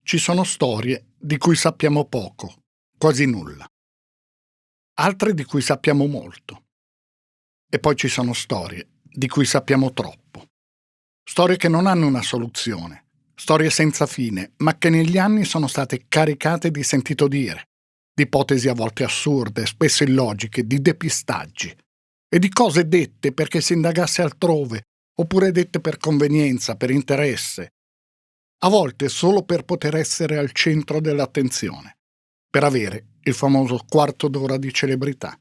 Ci sono storie di cui sappiamo poco, quasi nulla. Altre di cui sappiamo molto. E poi ci sono storie di cui sappiamo troppo. Storie che non hanno una soluzione, storie senza fine, ma che negli anni sono state caricate di sentito dire, di ipotesi a volte assurde, spesso illogiche, di depistaggi e di cose dette perché si indagasse altrove, oppure dette per convenienza, per interesse, a volte solo per poter essere al centro dell'attenzione, per avere il famoso quarto d'ora di celebrità.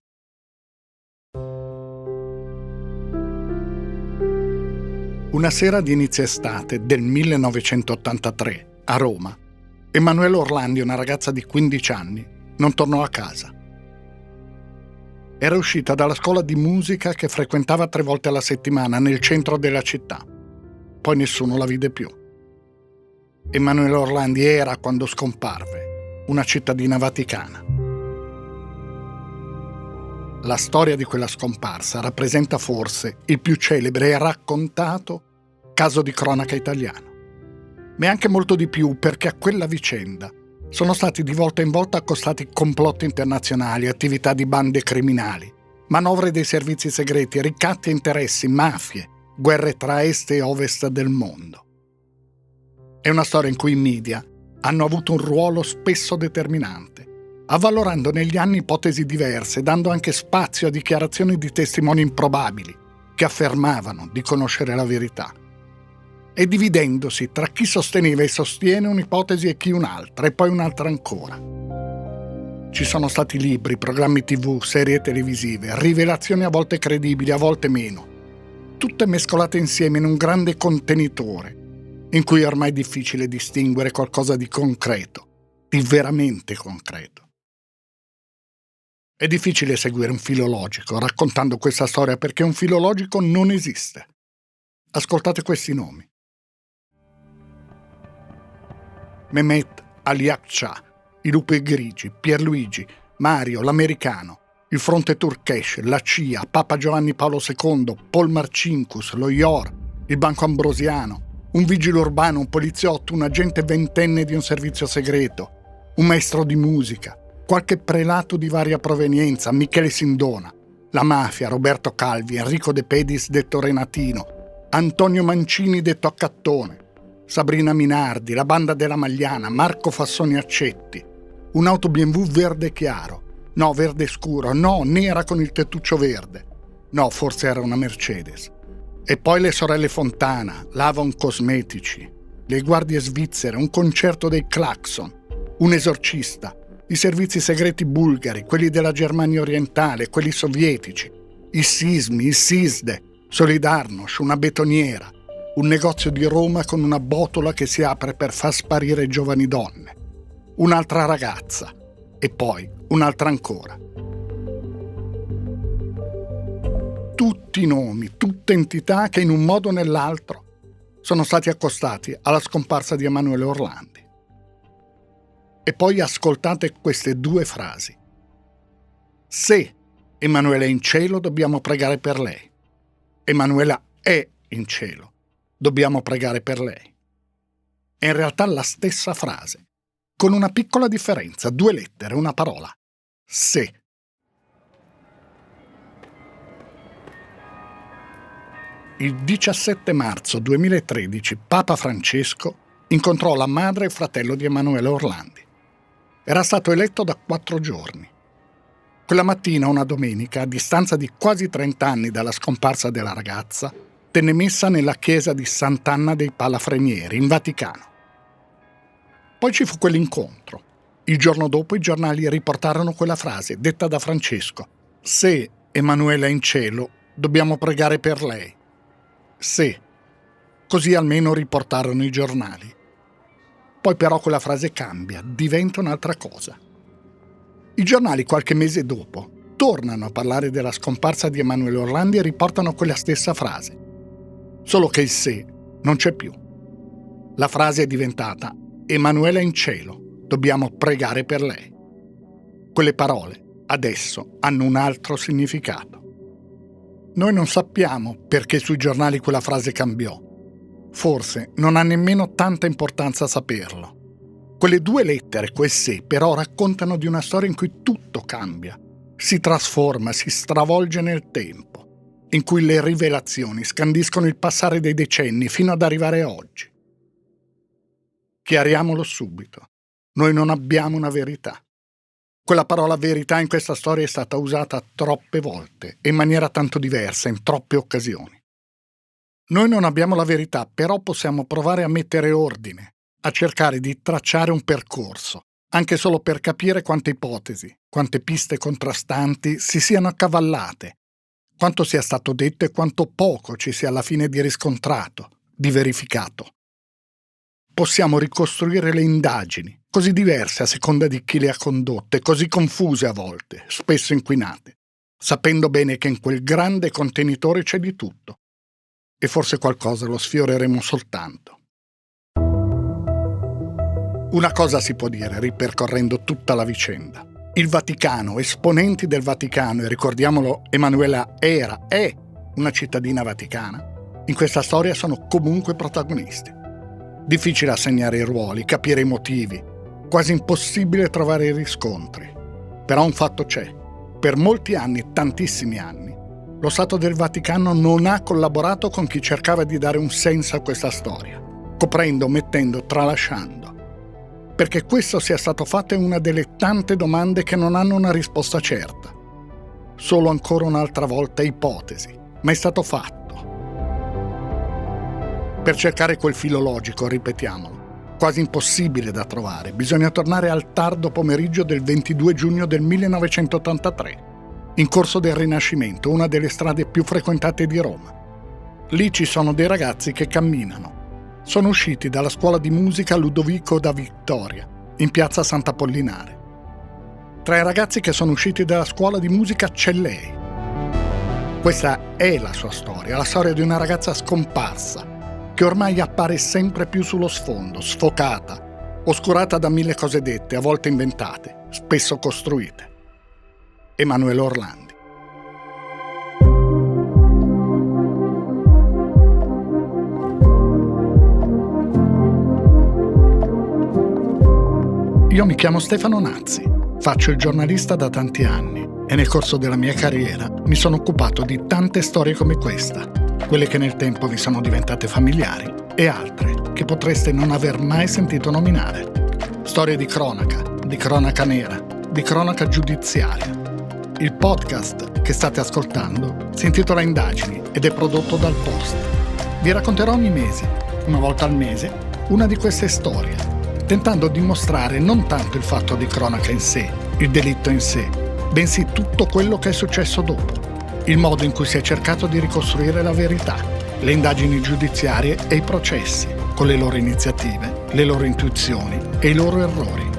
Una sera di inizio estate del 1983, a Roma, Emanuela Orlandi, una ragazza di 15 anni, non tornò a casa. Era uscita dalla scuola di musica che frequentava 3 volte alla settimana nel centro della città. Poi nessuno la vide più. Emanuela Orlandi era, quando scomparve, una cittadina vaticana. La storia di quella scomparsa rappresenta forse il più celebre e raccontato caso di cronaca italiano. Ma è anche molto di più, perché a quella vicenda sono stati di volta in volta accostati complotti internazionali, attività di bande criminali, manovre dei servizi segreti, ricatti e interessi, mafie, guerre tra est e ovest del mondo. È una storia in cui i media hanno avuto un ruolo spesso determinante, avvalorando negli anni ipotesi diverse, dando anche spazio a dichiarazioni di testimoni improbabili che affermavano di conoscere la verità, e dividendosi tra chi sosteneva e sostiene un'ipotesi e chi un'altra, e poi un'altra ancora. Ci sono stati libri, programmi TV, serie televisive, rivelazioni a volte credibili, a volte meno, tutte mescolate insieme in un grande contenitore, in cui è ormai difficile distinguere qualcosa di concreto, di veramente concreto. È difficile seguire un filo logico raccontando questa storia, perché un filo logico non esiste. Ascoltate questi nomi: Mehmet Ali Akça, i Lupi Grigi, Pierluigi, Mario, l'americano, il fronte Turkesh, la CIA, Papa Giovanni Paolo II, Paul Marcinkus, lo IOR, il Banco Ambrosiano, un vigile urbano, un poliziotto, un agente ventenne di un servizio segreto, un maestro di musica, qualche prelato di varia provenienza, Michele Sindona, la mafia, Roberto Calvi, Enrico De Pedis detto Renatino, Antonio Mancini detto Accattone, Sabrina Minardi, la banda della Magliana, Marco Fassoni Accetti, un'auto BMW verde chiaro, no verde scuro, no nera con il tettuccio verde, no forse era una Mercedes. E poi le sorelle Fontana, l'Avon Cosmetici, le guardie svizzere, un concerto dei Claxon, un esorcista, i servizi segreti bulgari, quelli della Germania orientale, quelli sovietici, i sismi, il SISDE, Solidarnosc, una betoniera, un negozio di Roma con una botola che si apre per far sparire giovani donne, un'altra ragazza e poi un'altra ancora. Tutti nomi, tutte entità che in un modo o nell'altro sono stati accostati alla scomparsa di Emanuela Orlandi. E poi ascoltate queste 2 frasi. Se Emanuela è in cielo, dobbiamo pregare per lei. Emanuela è in cielo, dobbiamo pregare per lei. È in realtà la stessa frase, con una piccola differenza, 2 lettere, una parola. Se. Il 17 marzo 2013 Papa Francesco incontrò la madre e il fratello di Emanuela Orlandi. Era stato eletto da 4 giorni. Quella mattina, una domenica, a distanza di quasi 30 anni dalla scomparsa della ragazza, tenne messa nella chiesa di Sant'Anna dei Palafrenieri, in Vaticano. Poi ci fu quell'incontro. Il giorno dopo i giornali riportarono quella frase, detta da Francesco: se Emanuela è in cielo, dobbiamo pregare per lei. Se. Così almeno riportarono i giornali. Poi però quella frase cambia, diventa un'altra cosa. I giornali qualche mese dopo tornano a parlare della scomparsa di Emanuela Orlandi e riportano quella stessa frase. Solo che il se non c'è più. La frase è diventata: Emanuela è in cielo, dobbiamo pregare per lei. Quelle parole adesso hanno un altro significato. Noi non sappiamo perché sui giornali quella frase cambiò. Forse non ha nemmeno tanta importanza saperlo. Quelle 2 lettere, quel sé, però raccontano di una storia in cui tutto cambia, si trasforma, si stravolge nel tempo, in cui le rivelazioni scandiscono il passare dei decenni fino ad arrivare a oggi. Chiariamolo subito. Noi non abbiamo una verità. Quella parola verità in questa storia è stata usata troppe volte e in maniera tanto diversa, in troppe occasioni. Noi non abbiamo la verità, però possiamo provare a mettere ordine, a cercare di tracciare un percorso, anche solo per capire quante ipotesi, quante piste contrastanti si siano accavallate, quanto sia stato detto e quanto poco ci sia alla fine di riscontrato, di verificato. Possiamo ricostruire le indagini, così diverse a seconda di chi le ha condotte, così confuse a volte, spesso inquinate, sapendo bene che in quel grande contenitore c'è di tutto. E forse qualcosa lo sfioreremo soltanto. Una cosa si può dire ripercorrendo tutta la vicenda. Il Vaticano, esponenti del Vaticano, e ricordiamolo, Emanuela è una cittadina vaticana, in questa storia sono comunque protagonisti. Difficile assegnare i ruoli, capire i motivi, quasi impossibile trovare i riscontri. Però un fatto c'è. Per molti anni, tantissimi anni, lo Stato del Vaticano non ha collaborato con chi cercava di dare un senso a questa storia, coprendo, omettendo, tralasciando. Perché questo sia stato fatto è una delle tante domande che non hanno una risposta certa. Solo ancora un'altra volta ipotesi, ma è stato fatto. Per cercare quel filo logico, ripetiamolo, quasi impossibile da trovare, bisogna tornare al tardo pomeriggio del 22 giugno del 1983, in Corso del Rinascimento, una delle strade più frequentate di Roma. Lì ci sono dei ragazzi che camminano. Sono usciti dalla scuola di musica Ludovico da Vittoria, in piazza Sant'Apollinare. Tra i ragazzi che sono usciti dalla scuola di musica c'è lei. Questa è la sua storia, la storia di una ragazza scomparsa, che ormai appare sempre più sullo sfondo, sfocata, oscurata da 1000 cose dette, a volte inventate, spesso costruite. Emanuela Orlandi. Io mi chiamo Stefano Nazzi, faccio il giornalista da tanti anni e nel corso della mia carriera mi sono occupato di tante storie come questa, quelle che nel tempo vi sono diventate familiari e altre che potreste non aver mai sentito nominare. Storie di cronaca nera, di cronaca giudiziaria. Il podcast che state ascoltando si intitola Indagini ed è prodotto dal Post. Vi racconterò ogni mese, una volta al mese, una di queste storie, tentando di mostrare non tanto il fatto di cronaca in sé, il delitto in sé, bensì tutto quello che è successo dopo, il modo in cui si è cercato di ricostruire la verità, le indagini giudiziarie e i processi, con le loro iniziative, le loro intuizioni e i loro errori.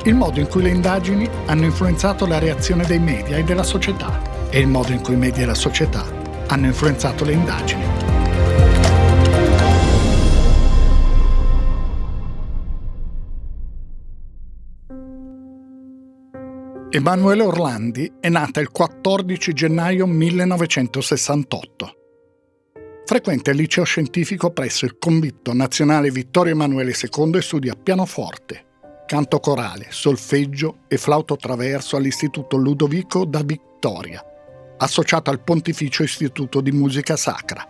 Il modo in cui le indagini hanno influenzato la reazione dei media e della società e il modo in cui i media e la società hanno influenzato le indagini. Emanuela Orlandi è nata il 14 gennaio 1968. Frequenta il liceo scientifico presso il Convitto Nazionale Vittorio Emanuele II e studia pianoforte, canto corale, solfeggio e flauto traverso all'Istituto Ludovico da Vittoria, associato al Pontificio Istituto di Musica Sacra.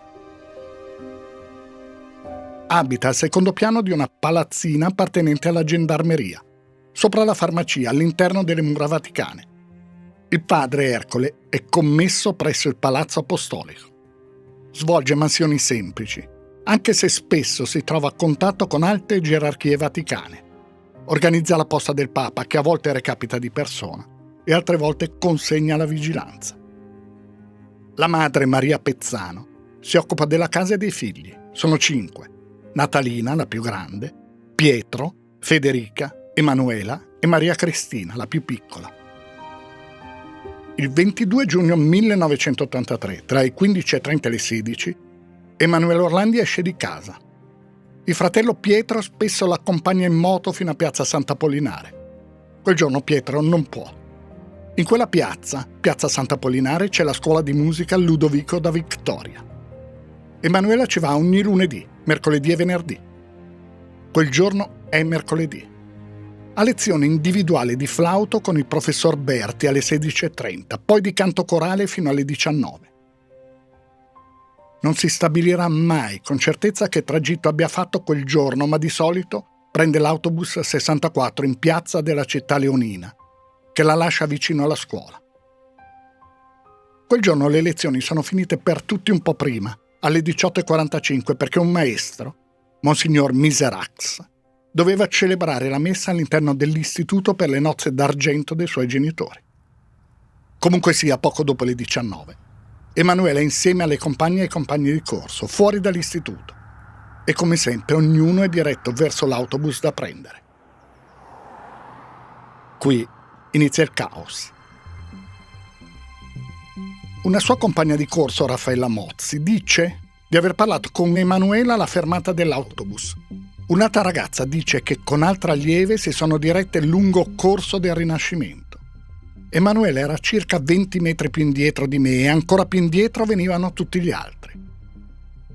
Abita al secondo piano di una palazzina appartenente alla Gendarmeria, sopra la farmacia, all'interno delle mura vaticane. Il padre Ercole è commesso presso il Palazzo Apostolico. Svolge mansioni semplici, anche se spesso si trova a contatto con alte gerarchie vaticane. Organizza la posta del Papa, che a volte recapita di persona e altre volte consegna la vigilanza. La madre, Maria Pezzano, si occupa della casa e dei figli. Sono 5. Natalina, la più grande, Pietro, Federica, Emanuela e Maria Cristina, la più piccola. Il 22 giugno 1983, tra i 15:30 e le 16, Emanuela Orlandi esce di casa. Il fratello Pietro spesso l'accompagna in moto fino a piazza Sant'Apollinare. Quel giorno Pietro non può. In quella piazza Sant'Apollinare, c'è la scuola di musica Ludovico da Vittoria. Emanuela ci va ogni lunedì, mercoledì e venerdì. Quel giorno è mercoledì. a lezione individuale di flauto con il professor Berti alle 16:30, poi di canto corale fino alle 19. Non si stabilirà mai con certezza che tragitto abbia fatto quel giorno, ma di solito prende l'autobus 64 in piazza della città leonina, che la lascia vicino alla scuola. Quel giorno le lezioni sono finite per tutti un po' prima, alle 18:45, perché un maestro, Monsignor Miserax, doveva celebrare la messa all'interno dell'istituto per le nozze d'argento dei suoi genitori. Comunque sia, poco dopo le 19, Emanuela è insieme alle compagne e ai compagni di corso, fuori dall'istituto. E come sempre ognuno è diretto verso l'autobus da prendere. Qui inizia il caos. Una sua compagna di corso, Raffaella Mozzi, dice di aver parlato con Emanuela alla fermata dell'autobus. Un'altra ragazza dice che con altre allieve si sono dirette lungo Corso del Rinascimento. Emanuela era circa 20 metri più indietro di me e ancora più indietro venivano tutti gli altri.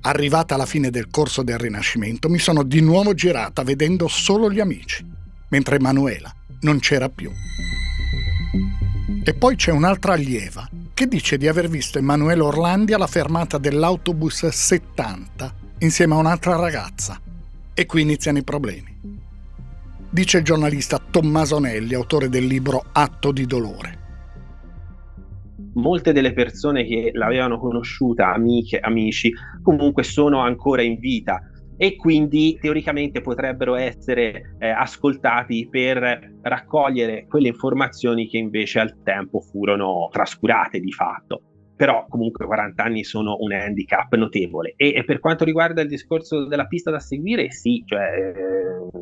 Arrivata alla fine del Corso del Rinascimento mi sono di nuovo girata vedendo solo gli amici, mentre Emanuela non c'era più. E poi c'è un'altra allieva che dice di aver visto Emanuela Orlandi alla fermata dell'autobus 70 insieme a un'altra ragazza. E qui iniziano i problemi. Dice il giornalista Tommaso Nelli, autore del libro Atto di dolore. Molte delle persone che l'avevano conosciuta, amiche, amici, comunque sono ancora in vita e quindi teoricamente potrebbero essere ascoltati per raccogliere quelle informazioni che invece al tempo furono trascurate di fatto. Però comunque 40 anni sono un handicap notevole. E per quanto riguarda il discorso della pista da seguire, sì, cioè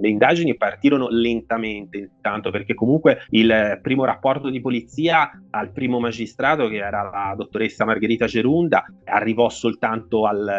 le indagini partirono lentamente intanto, perché comunque il primo rapporto di polizia al primo magistrato, che era la dottoressa Margherita Gerunda, arrivò soltanto al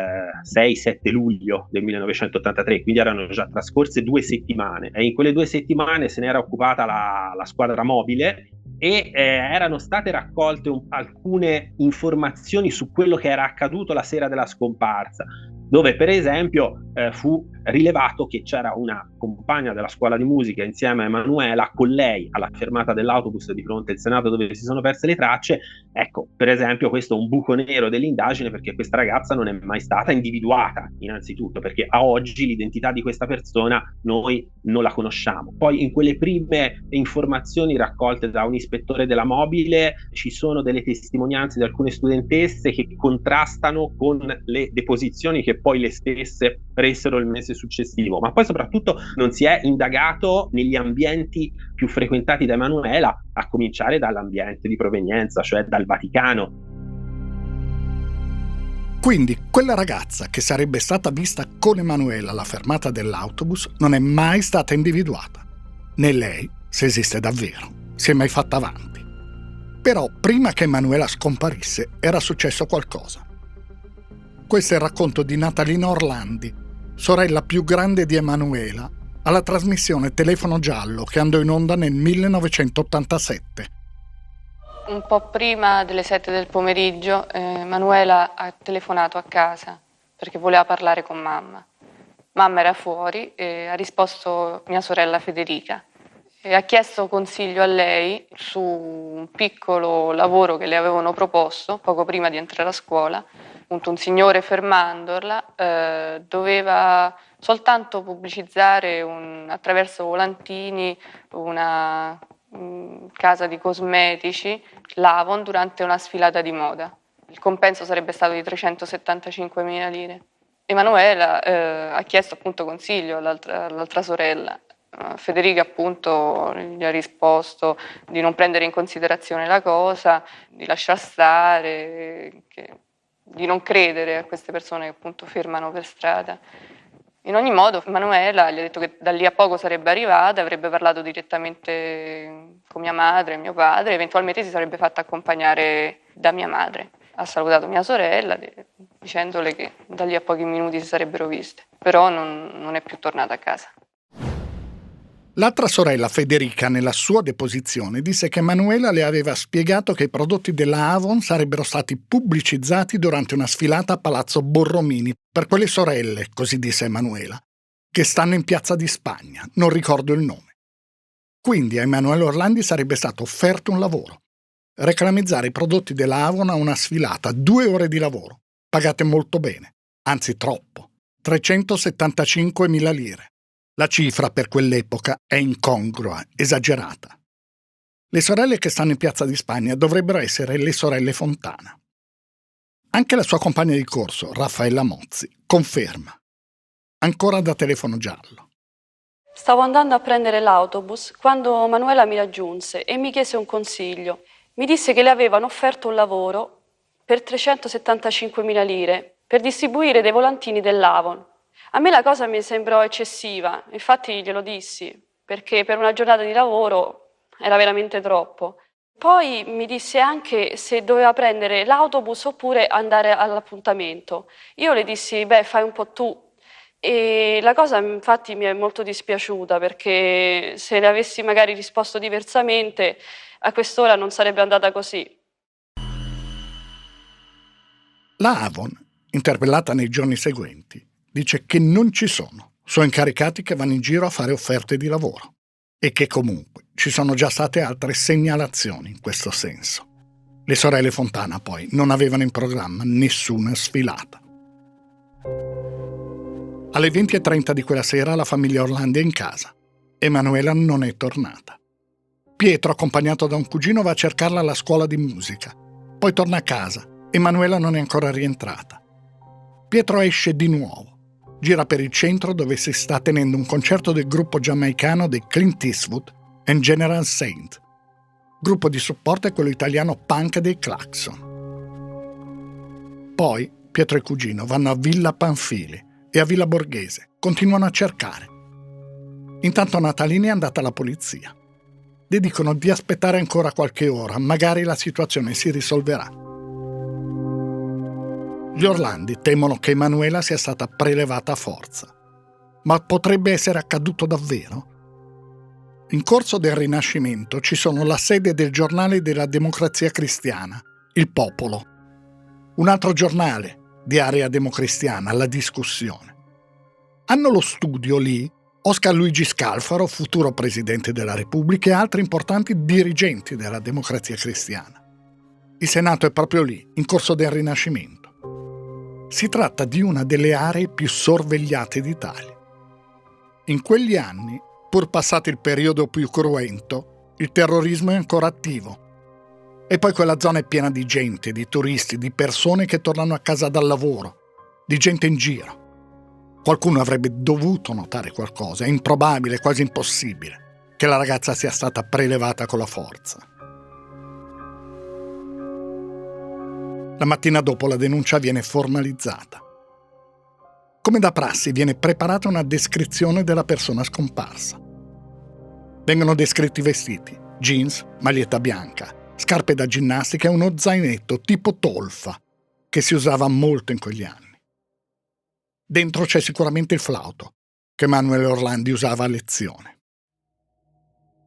6-7 luglio del 1983, quindi erano già trascorse 2 settimane e in quelle 2 settimane se n'era occupata la squadra mobile e erano state raccolte alcune informazioni su quello che era accaduto la sera della scomparsa, dove per esempio fu rilevato che c'era una compagna della scuola di musica insieme a Emanuela con lei alla fermata dell'autobus di fronte al Senato dove si sono perse le tracce. Ecco, per esempio questo è un buco nero dell'indagine, perché questa ragazza non è mai stata individuata, innanzitutto perché a oggi l'identità di questa persona noi non la conosciamo. Poi in quelle prime informazioni raccolte da un ispettore della mobile ci sono delle testimonianze di alcune studentesse che contrastano con le deposizioni che poi le stesse presero il mese successivo, ma poi soprattutto non si è indagato negli ambienti più frequentati da Emanuela, a cominciare dall'ambiente di provenienza, cioè dal Vaticano. Quindi quella ragazza che sarebbe stata vista con Emanuela alla fermata dell'autobus non è mai stata individuata. Né lei, se esiste davvero, si è mai fatta avanti. Però prima che Emanuela scomparisse era successo qualcosa. Questo è il racconto di Natalina Orlandi, sorella più grande di Emanuela, alla trasmissione Telefono Giallo che andò in onda nel 1987. Un po' prima delle 7 del pomeriggio Emanuela ha telefonato a casa perché voleva parlare con mamma. Mamma era fuori e ha risposto mia sorella Federica e ha chiesto consiglio a lei su un piccolo lavoro che le avevano proposto poco prima di entrare a scuola. Un signore fermandola doveva soltanto pubblicizzare attraverso volantini una casa di cosmetici, l'Avon, durante una sfilata di moda. Il compenso sarebbe stato di 375.000 lire. Emanuela ha chiesto appunto consiglio all'altra sorella. Federica appunto gli ha risposto di non prendere in considerazione la cosa, di lasciar stare, di non credere a queste persone che appunto fermano per strada. In ogni modo Emanuela gli ha detto che da lì a poco sarebbe arrivata, avrebbe parlato direttamente con mia madre e mio padre, eventualmente si sarebbe fatta accompagnare da mia madre. Ha salutato mia sorella dicendole che da lì a pochi minuti si sarebbero viste, però non è più tornata a casa. L'altra sorella, Federica, nella sua deposizione disse che Emanuela le aveva spiegato che i prodotti della Avon sarebbero stati pubblicizzati durante una sfilata a Palazzo Borromini per quelle sorelle, così disse Emanuela, che stanno in Piazza di Spagna, non ricordo il nome. Quindi a Emanuela Orlandi sarebbe stato offerto un lavoro: reclamizzare i prodotti della Avon a una sfilata, 2 ore di lavoro, pagate molto bene, anzi troppo, 375.000 lire. La cifra per quell'epoca è incongrua, esagerata. Le sorelle che stanno in Piazza di Spagna dovrebbero essere le sorelle Fontana. Anche la sua compagna di corso, Raffaella Mozzi, conferma. Ancora da telefono giallo. Stavo andando a prendere l'autobus quando Manuela mi raggiunse e mi chiese un consiglio. Mi disse che le avevano offerto un lavoro per 375.000 lire per distribuire dei volantini dell'Avon. A me la cosa mi sembrò eccessiva, infatti glielo dissi, perché per una giornata di lavoro era veramente troppo. Poi mi disse anche se doveva prendere l'autobus oppure andare all'appuntamento. Io le dissi, fai un po' tu. E la cosa infatti mi è molto dispiaciuta, perché se le avessi magari risposto diversamente, a quest'ora non sarebbe andata così. La Avon, interpellata nei giorni seguenti, dice che non ci sono suoi incaricati che vanno in giro a fare offerte di lavoro e che comunque ci sono già state altre segnalazioni in questo senso. Le sorelle Fontana poi non avevano in programma nessuna sfilata. Alle 20:30 di quella sera la famiglia Orlandi è in casa. Emanuela non è tornata. Pietro, accompagnato da un cugino, va a cercarla alla scuola di musica. Poi torna a casa. Emanuela non è ancora rientrata. Pietro esce di nuovo. Gira per il centro dove si sta tenendo un concerto del gruppo giamaicano dei Clint Eastwood and General Saint. Gruppo di supporto è quello italiano punk dei Claxon. Poi Pietro e il cugino vanno a Villa Panfili e a Villa Borghese. Continuano a cercare. Intanto Natalini è andata alla polizia. Le dicono di aspettare ancora qualche ora, magari la situazione si risolverà. Gli Orlandi temono che Emanuela sia stata prelevata a forza. Ma potrebbe essere accaduto davvero? In Corso del Rinascimento ci sono la sede del giornale della Democrazia Cristiana, Il Popolo. Un altro giornale di area democristiana, La Discussione. Hanno lo studio lì Oscar Luigi Scalfaro, futuro Presidente della Repubblica, e altri importanti dirigenti della Democrazia Cristiana. Il Senato è proprio lì, in Corso del Rinascimento. Si tratta di una delle aree più sorvegliate d'Italia. In quegli anni, pur passato il periodo più cruento, il terrorismo è ancora attivo. E poi quella zona è piena di gente, di turisti, di persone che tornano a casa dal lavoro, di gente in giro. Qualcuno avrebbe dovuto notare qualcosa, è improbabile, quasi impossibile, che la ragazza sia stata prelevata con la forza. La mattina dopo la denuncia viene formalizzata. Come da prassi viene preparata una descrizione della persona scomparsa. Vengono descritti i vestiti, jeans, maglietta bianca, scarpe da ginnastica e uno zainetto tipo tolfa, che si usava molto in quegli anni. Dentro c'è sicuramente il flauto, che Emanuela Orlandi usava a lezione.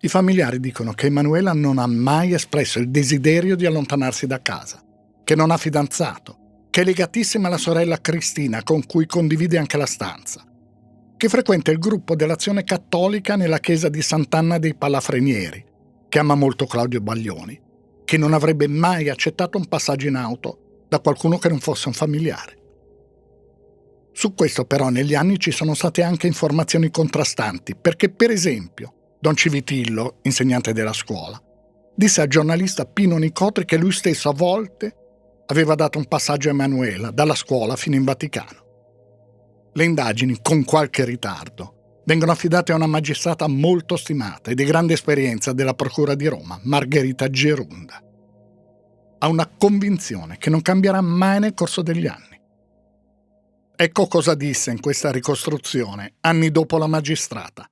I familiari dicono che Emanuela non ha mai espresso il desiderio di allontanarsi da casa, che non ha fidanzato, che è legatissima alla sorella Cristina, con cui condivide anche la stanza, che frequenta il gruppo dell'Azione Cattolica nella chiesa di Sant'Anna dei Palafrenieri, che ama molto Claudio Baglioni, che non avrebbe mai accettato un passaggio in auto da qualcuno che non fosse un familiare. Su questo però negli anni ci sono state anche informazioni contrastanti, perché per esempio Don Civitillo, insegnante della scuola, disse al giornalista Pino Nicotri che lui stesso a volte aveva dato un passaggio a Emanuela dalla scuola fino in Vaticano. Le indagini, con qualche ritardo, vengono affidate a una magistrata molto stimata e di grande esperienza della Procura di Roma, Margherita Gerunda. Ha una convinzione che non cambierà mai nel corso degli anni. Ecco cosa disse in questa ricostruzione, anni dopo la magistrata.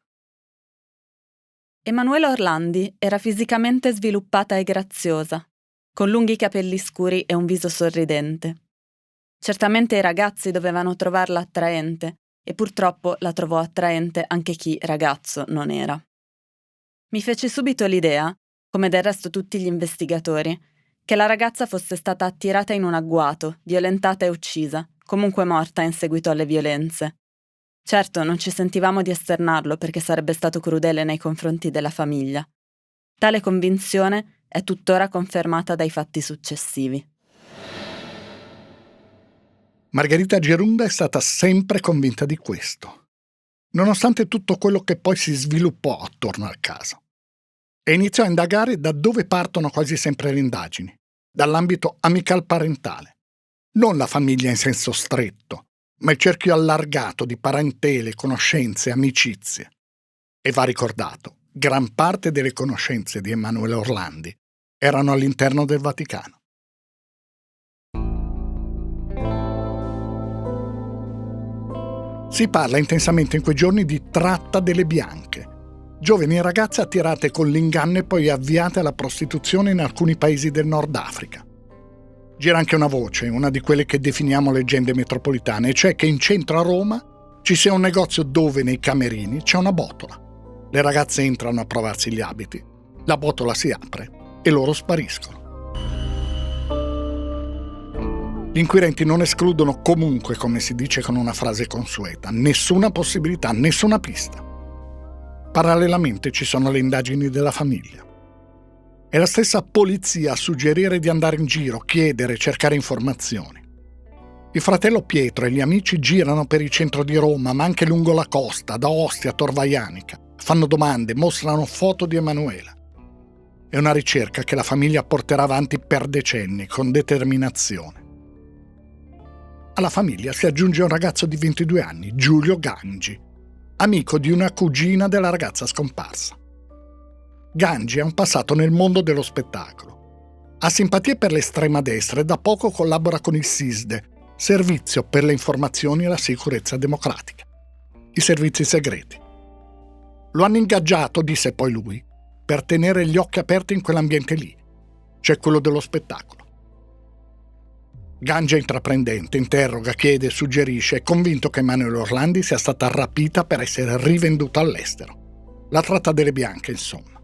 Emanuela Orlandi era fisicamente sviluppata e graziosa, con lunghi capelli scuri e un viso sorridente. Certamente i ragazzi dovevano trovarla attraente, e purtroppo la trovò attraente anche chi ragazzo non era. Mi fece subito l'idea, come del resto tutti gli investigatori, che la ragazza fosse stata attirata in un agguato, violentata e uccisa, comunque morta in seguito alle violenze. Certo, non ci sentivamo di esternarlo perché sarebbe stato crudele nei confronti della famiglia. Tale convinzione è tuttora confermata dai fatti successivi. Margherita Gerunda è stata sempre convinta di questo, nonostante tutto quello che poi si sviluppò attorno al caso. E iniziò a indagare da dove partono quasi sempre le indagini, dall'ambito amical-parentale. Non la famiglia in senso stretto, ma il cerchio allargato di parentele, conoscenze, amicizie. E va ricordato, gran parte delle conoscenze di Emanuele Orlandi erano all'interno del Vaticano. Si parla intensamente in quei giorni di tratta delle bianche, giovani ragazze attirate con l'inganno e poi avviate alla prostituzione in alcuni paesi del Nord Africa. Gira anche una voce, una di quelle che definiamo leggende metropolitane, cioè che in centro a Roma ci sia un negozio dove nei camerini c'è una botola. Le ragazze entrano a provarsi gli abiti, la botola si apre e loro spariscono. Gli inquirenti non escludono comunque, come si dice con una frase consueta, nessuna possibilità, nessuna pista. Parallelamente ci sono le indagini della famiglia. È la stessa polizia a suggerire di andare in giro, chiedere, cercare informazioni. Il fratello Pietro e gli amici girano per il centro di Roma, ma anche lungo la costa, da Ostia a Tor Vaianica. Fanno domande, mostrano foto di Emanuela. È una ricerca che la famiglia porterà avanti per decenni, con determinazione. Alla famiglia si aggiunge un ragazzo di 22 anni, Giulio Gangi, amico di una cugina della ragazza scomparsa. Gangi ha un passato nel mondo dello spettacolo. Ha simpatie per l'estrema destra e da poco collabora con il SISDE, Servizio per le informazioni e la sicurezza democratica. I servizi segreti. Lo hanno ingaggiato, disse poi lui, per tenere gli occhi aperti in quell'ambiente lì, cioè quello dello spettacolo. Gangi è intraprendente, interroga, chiede, suggerisce, è convinto che Emanuele Orlandi sia stata rapita per essere rivenduta all'estero. La tratta delle bianche, insomma.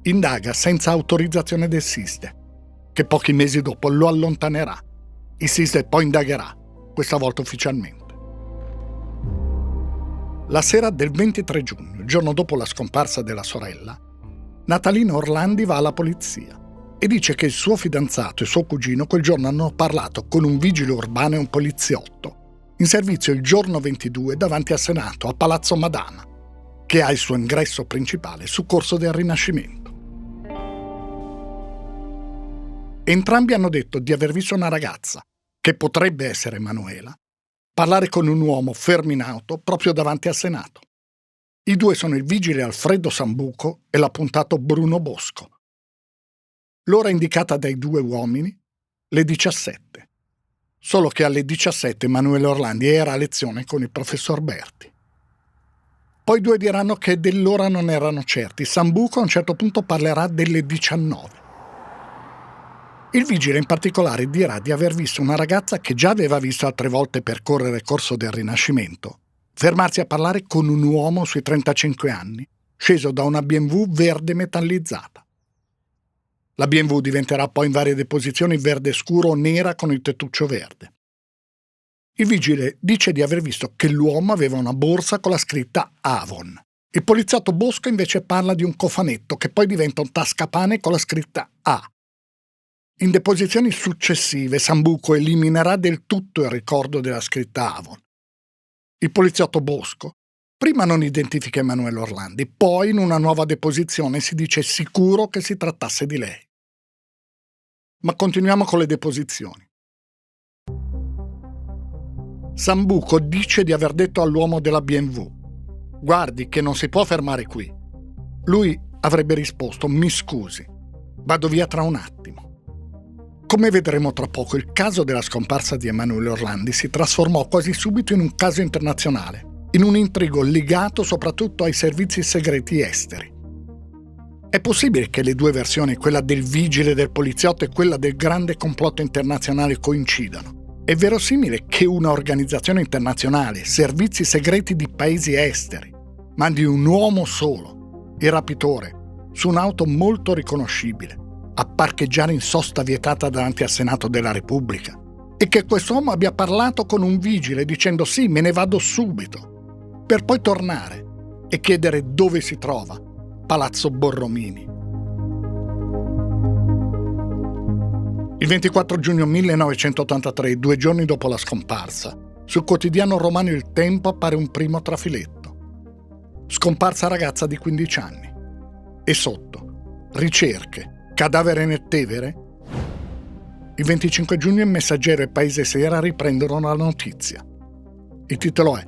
Indaga senza autorizzazione del SISDE, che pochi mesi dopo lo allontanerà. Il SISDE poi indagherà, questa volta ufficialmente. La sera del 23 giugno, il giorno dopo la scomparsa della sorella, Natalina Orlandi va alla polizia e dice che il suo fidanzato e suo cugino quel giorno hanno parlato con un vigile urbano e un poliziotto, in servizio il giorno 22 davanti al Senato, a Palazzo Madama, che ha il suo ingresso principale su Corso del Rinascimento. Entrambi hanno detto di aver visto una ragazza, che potrebbe essere Emanuela, parlare con un uomo fermo in auto proprio davanti al Senato. I due sono il vigile Alfredo Sambuco e l'appuntato Bruno Bosco. L'ora indicata dai due uomini, le 17. Solo che alle 17 Emanuele Orlandi era a lezione con il professor Berti. Poi i due diranno che dell'ora non erano certi. Sambuco a un certo punto parlerà delle 19. Il vigile in particolare dirà di aver visto una ragazza che già aveva visto altre volte percorrere Corso del Rinascimento, fermarsi a parlare con un uomo sui 35 anni, sceso da una BMW verde metallizzata. La BMW diventerà poi in varie deposizioni verde scuro o nera con il tettuccio verde. Il vigile dice di aver visto che l'uomo aveva una borsa con la scritta Avon. Il poliziotto Bosco invece parla di un cofanetto che poi diventa un tascapane con la scritta A. In deposizioni successive Sambuco eliminerà del tutto il ricordo della scritta Avon. Il poliziotto Bosco prima non identifica Emanuele Orlandi, poi in una nuova deposizione si dice sicuro che si trattasse di lei. Ma continuiamo con le deposizioni. Sambuco dice di aver detto all'uomo della BMW: guardi che non si può fermare qui. Lui avrebbe risposto: mi scusi, vado via tra un attimo. Come vedremo tra poco, il caso della scomparsa di Emanuele Orlandi si trasformò quasi subito in un caso internazionale, in un intrigo legato soprattutto ai servizi segreti esteri. È possibile che le due versioni, quella del vigile del poliziotto e quella del grande complotto internazionale, coincidano? È verosimile che una organizzazione internazionale, servizi segreti di paesi esteri, mandi un uomo solo, il rapitore, su un'auto molto riconoscibile, a parcheggiare in sosta vietata davanti al Senato della Repubblica, e che quest'uomo abbia parlato con un vigile dicendo sì, me ne vado subito, per poi tornare e chiedere dove si trova Palazzo Borromini. Il 24 giugno 1983, 2 giorni dopo la scomparsa, sul quotidiano romano Il Tempo appare un primo trafiletto. Scomparsa ragazza di 15 anni. E sotto, ricerche, cadavere nel Tevere. Il 25 giugno il Messaggero e Paese Sera riprendono la notizia. Il titolo è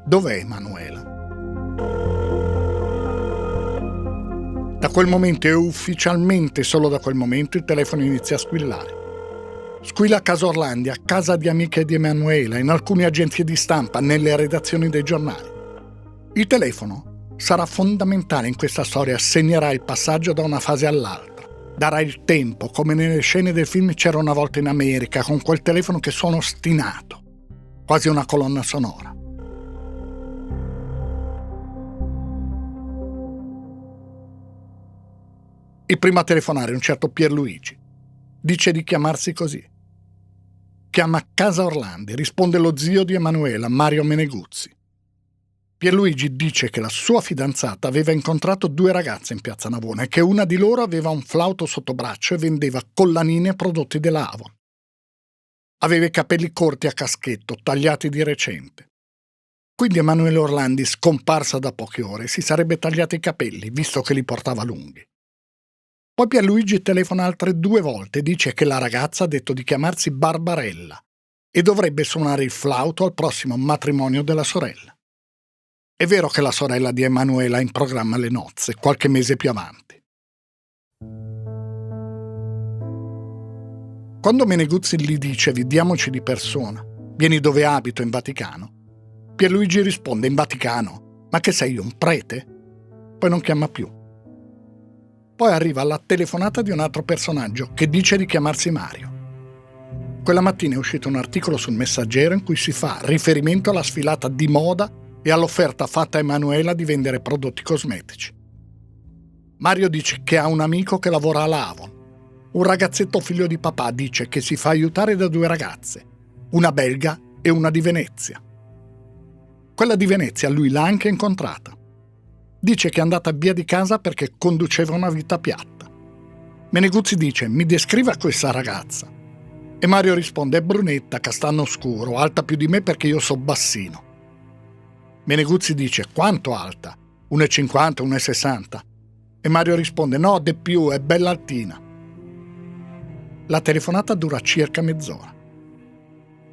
Dov'è Emanuela? Da quel momento e ufficialmente solo da quel momento il telefono inizia a squillare. Squilla a Casa Orlandi, a casa di amiche di Emanuela, in alcune agenzie di stampa, nelle redazioni dei giornali. Il telefono sarà fondamentale in questa storia, segnerà il passaggio da una fase all'altra. Darà il tempo, come nelle scene del film C'era una volta in America, con quel telefono che suona ostinato, quasi una colonna sonora. Il primo a telefonare è un certo Pierluigi. Dice di chiamarsi così. Chiama Casa Orlandi, risponde lo zio di Emanuela, Mario Meneguzzi. Pierluigi dice che la sua fidanzata aveva incontrato 2 ragazze in piazza Navona e che una di loro aveva un flauto sotto braccio e vendeva collanine e prodotti della Avon. Aveva i capelli corti a caschetto, tagliati di recente. Quindi Emanuela Orlandi, scomparsa da poche ore, si sarebbe tagliati i capelli, visto che li portava lunghi. Poi Pierluigi telefona altre 2 volte e dice che la ragazza ha detto di chiamarsi Barbarella e dovrebbe suonare il flauto al prossimo matrimonio della sorella. È vero che la sorella di Emanuela ha in programma le nozze, qualche mese più avanti. Quando Meneguzzi gli dice vediamoci di persona, vieni dove abito in Vaticano, Pierluigi risponde in Vaticano, ma che sei un prete? Poi non chiama più. Poi arriva la telefonata di un altro personaggio che dice di chiamarsi Mario. Quella mattina è uscito un articolo sul Messaggero in cui si fa riferimento alla sfilata di moda e all'offerta fatta a Emanuela di vendere prodotti cosmetici. Mario dice che ha un amico che lavora alla Avon. Un ragazzetto figlio di papà dice che si fa aiutare da 2 ragazze, una belga e una di Venezia. Quella di Venezia lui l'ha anche incontrata. Dice che è andata via di casa perché conduceva una vita piatta. Meneguzzi dice mi descriva questa ragazza. E Mario risponde è brunetta, castano scuro, alta più di me perché io so bassino. Meneguzzi dice quanto alta? 1,50, 1,60. E Mario risponde no, de più, è bella altina. La telefonata dura circa mezz'ora.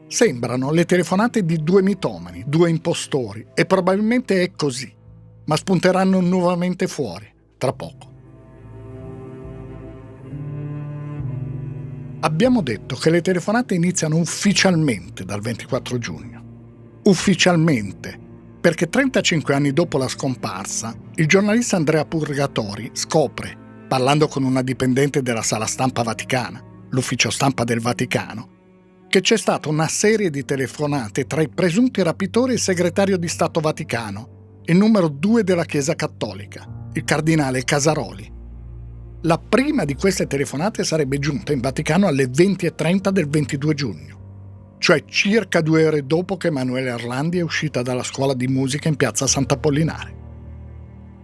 Sembrano le telefonate di 2 mitomani, 2 impostori, e probabilmente è così. Ma spunteranno nuovamente fuori, tra poco. Abbiamo detto che le telefonate iniziano ufficialmente dal 24 giugno. Ufficialmente, perché 35 anni dopo la scomparsa, il giornalista Andrea Purgatori scopre, parlando con una dipendente della Sala Stampa Vaticana, l'ufficio stampa del Vaticano, che c'è stata una serie di telefonate tra i presunti rapitori e il segretario di Stato Vaticano, il numero 2 della Chiesa Cattolica, il cardinale Casaroli. La prima di queste telefonate sarebbe giunta in Vaticano alle 20:30 del 22 giugno, cioè circa 2 ore dopo che Emanuela Orlandi è uscita dalla scuola di musica in piazza Sant'Apollinare.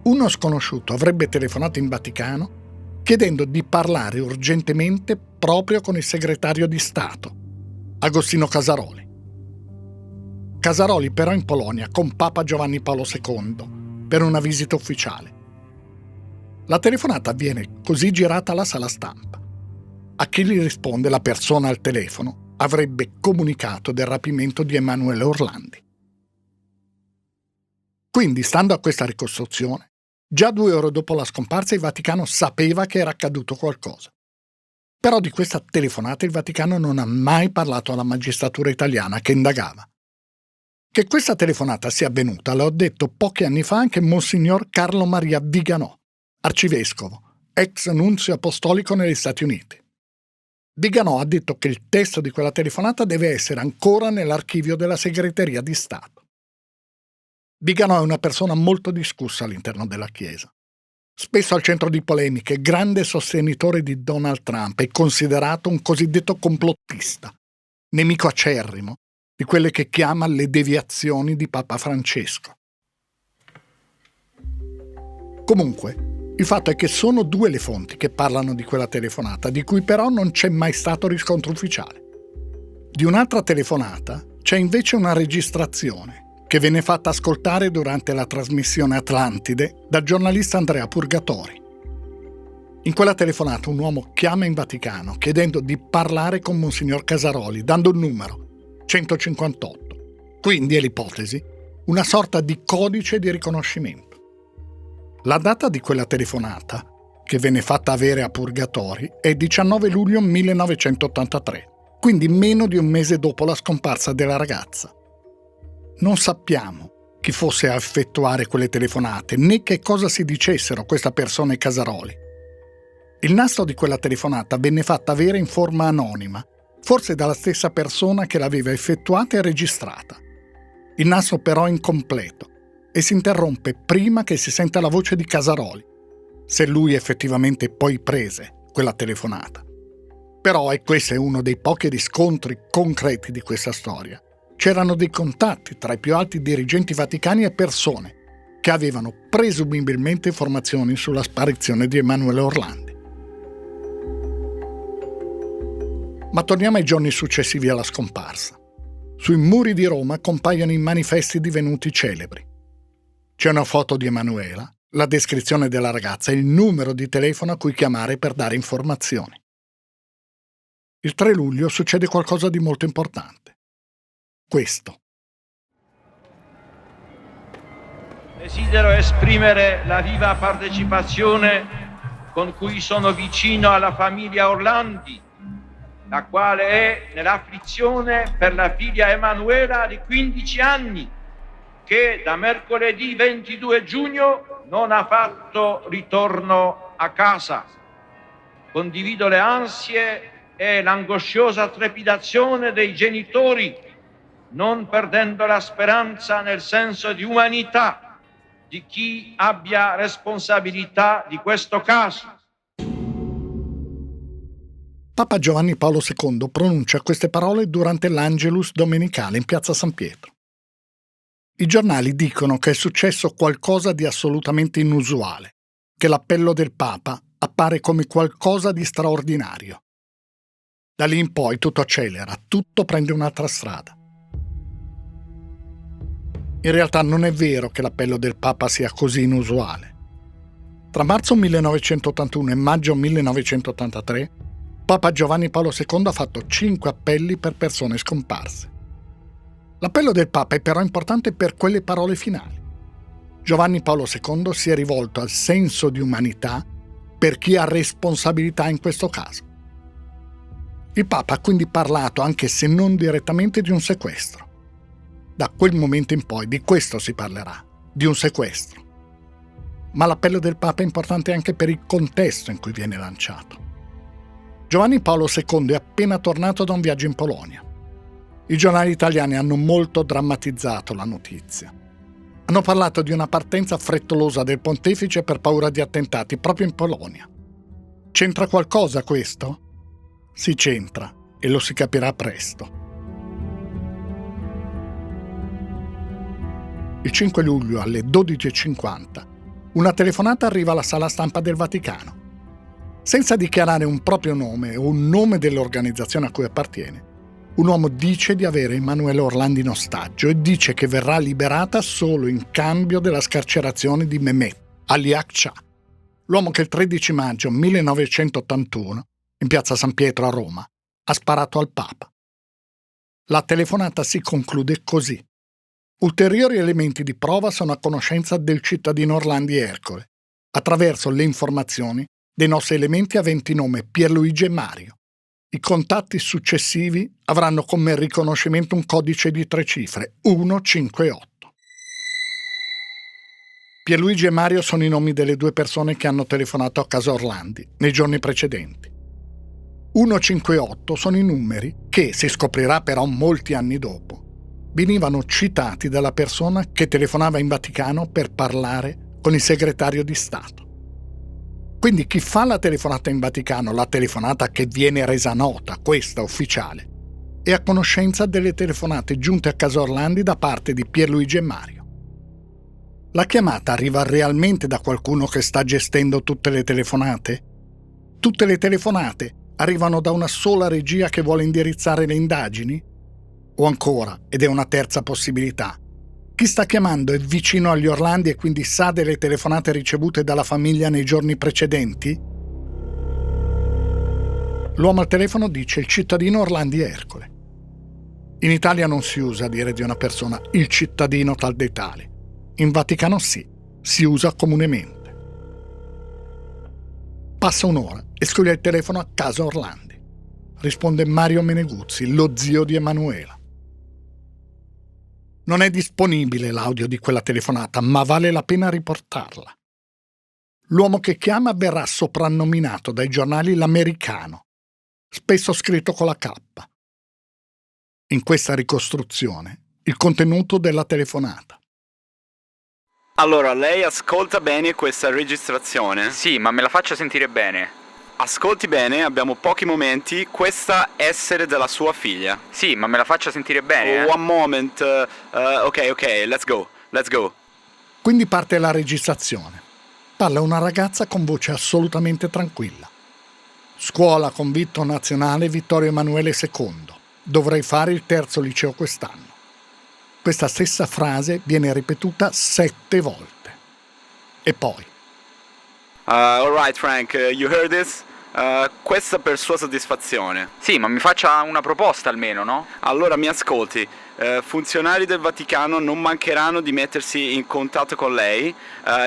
Uno sconosciuto avrebbe telefonato in Vaticano chiedendo di parlare urgentemente proprio con il segretario di Stato, Agostino Casaroli. Casaroli però in Polonia con Papa Giovanni Paolo II per una visita ufficiale. La telefonata viene così girata alla sala stampa. A chi gli risponde la persona al telefono avrebbe comunicato del rapimento di Emanuela Orlandi. Quindi, stando a questa ricostruzione, già 2 ore dopo la scomparsa il Vaticano sapeva che era accaduto qualcosa. Però di questa telefonata il Vaticano non ha mai parlato alla magistratura italiana che indagava. Che questa telefonata sia avvenuta l'ho detto pochi anni fa anche Monsignor Carlo Maria Viganò, arcivescovo, ex nunzio apostolico negli Stati Uniti. Viganò ha detto che il testo di quella telefonata deve essere ancora nell'archivio della Segreteria di Stato. Viganò è una persona molto discussa all'interno della Chiesa. Spesso al centro di polemiche, grande sostenitore di Donald Trump e considerato un cosiddetto complottista, nemico acerrimo di quelle che chiama le deviazioni di Papa Francesco. Comunque, il fatto è che sono 2 le fonti che parlano di quella telefonata, di cui però non c'è mai stato riscontro ufficiale. Di un'altra telefonata c'è invece una registrazione che venne fatta ascoltare durante la trasmissione Atlantide dal giornalista Andrea Purgatori. In quella telefonata un uomo chiama in Vaticano chiedendo di parlare con Monsignor Casaroli, dando un numero, 158. Quindi è l'ipotesi, una sorta di codice di riconoscimento. La data di quella telefonata, che venne fatta avere a Purgatori, è 19 luglio 1983, quindi meno di un mese dopo la scomparsa della ragazza. Non sappiamo chi fosse a effettuare quelle telefonate, né che cosa si dicessero questa persona e Casaroli. Il nastro di quella telefonata venne fatta avere in forma anonima, forse dalla stessa persona che l'aveva effettuata e registrata. Il nastro però è incompleto e si interrompe prima che si senta la voce di Casaroli, se lui effettivamente poi prese quella telefonata. Però, e questo è uno dei pochi riscontri concreti di questa storia, c'erano dei contatti tra i più alti dirigenti vaticani e persone che avevano presumibilmente informazioni sulla sparizione di Emanuele Orlandi. Ma torniamo ai giorni successivi alla scomparsa. Sui muri di Roma compaiono i manifesti divenuti celebri. C'è una foto di Emanuela, la descrizione della ragazza e il numero di telefono a cui chiamare per dare informazioni. Il 3 luglio succede qualcosa di molto importante. Questo. Desidero esprimere la viva partecipazione con cui sono vicino alla famiglia Orlandi, la quale è nell'afflizione per la figlia Emanuela di 15 anni, che da mercoledì 22 giugno non ha fatto ritorno a casa. Condivido le ansie e l'angosciosa trepidazione dei genitori, non perdendo la speranza nel senso di umanità di chi abbia responsabilità di questo caso. Papa Giovanni Paolo II pronuncia queste parole durante l'Angelus domenicale in piazza San Pietro. I giornali dicono che è successo qualcosa di assolutamente inusuale, che l'appello del Papa appare come qualcosa di straordinario. Da lì in poi tutto accelera, tutto prende un'altra strada. In realtà non è vero che l'appello del Papa sia così inusuale. Tra marzo 1981 e maggio 1983, Papa Giovanni Paolo II ha fatto 5 appelli per persone scomparse. L'appello del Papa è però importante per quelle parole finali. Giovanni Paolo II si è rivolto al senso di umanità per chi ha responsabilità in questo caso. Il Papa ha quindi parlato, anche se non direttamente, di un sequestro. Da quel momento in poi di questo si parlerà, di un sequestro. Ma l'appello del Papa è importante anche per il contesto in cui viene lanciato. Giovanni Paolo II è appena tornato da un viaggio in Polonia. I giornali italiani hanno molto drammatizzato la notizia. Hanno parlato di una partenza frettolosa del pontefice per paura di attentati proprio in Polonia. C'entra qualcosa questo? Si c'entra e lo si capirà presto. Il 5 luglio alle 12:50 una telefonata arriva alla sala stampa del Vaticano. Senza dichiarare un proprio nome o un nome dell'organizzazione a cui appartiene, un uomo dice di avere Emanuele Orlandi in ostaggio e dice che verrà liberata solo in cambio della scarcerazione di Mehmet Ali Akça, l'uomo che il 13 maggio 1981, in piazza San Pietro a Roma, ha sparato al Papa. La telefonata si conclude così. Ulteriori elementi di prova sono a conoscenza del cittadino Orlandi Ercole, attraverso le informazioni dei nostri elementi aventi nome Pierluigi e Mario. I contatti successivi avranno come riconoscimento un codice di 3 cifre, 158. Pierluigi e Mario sono i nomi delle 2 persone che hanno telefonato a casa Orlandi nei giorni precedenti. 158 sono i numeri che, si scoprirà però molti anni dopo, venivano citati dalla persona che telefonava in Vaticano per parlare con il segretario di Stato. Quindi chi fa la telefonata in Vaticano, la telefonata che viene resa nota, questa ufficiale, è a conoscenza delle telefonate giunte a casa Orlandi da parte di Pierluigi e Mario. La chiamata arriva realmente da qualcuno che sta gestendo tutte le telefonate? Tutte le telefonate arrivano da una sola regia che vuole indirizzare le indagini? O ancora, ed è una terza possibilità, chi sta chiamando è vicino agli Orlandi e quindi sa delle telefonate ricevute dalla famiglia nei giorni precedenti? L'uomo al telefono dice il cittadino Orlandi Ercole. In Italia non si usa dire di una persona il cittadino tal dei tali. In Vaticano sì, si usa comunemente. Passa un'ora e squilla il telefono a casa Orlandi. Risponde Mario Meneguzzi, lo zio di Emanuela. Non è disponibile l'audio di quella telefonata, ma vale la pena riportarla. L'uomo che chiama verrà soprannominato dai giornali l'Americano, spesso scritto con la K. In questa ricostruzione, il contenuto della telefonata. Allora, lei ascolta bene questa registrazione? Sì, ma me la faccia sentire bene. Ascolti bene, abbiamo pochi momenti. Questa essere della sua figlia. Sì, ma me la faccia sentire bene. One moment. Ok, let's go. Quindi parte la registrazione. Parla una ragazza con voce assolutamente tranquilla. Scuola convitto nazionale Vittorio Emanuele II. Dovrei fare il terzo liceo quest'anno. Questa stessa frase viene ripetuta 7 volte. E poi. All right, Frank, you heard this? Questa per sua soddisfazione. Sì, ma mi faccia una proposta almeno, no? Allora mi ascolti. Funzionari del Vaticano non mancheranno di mettersi in contatto con lei.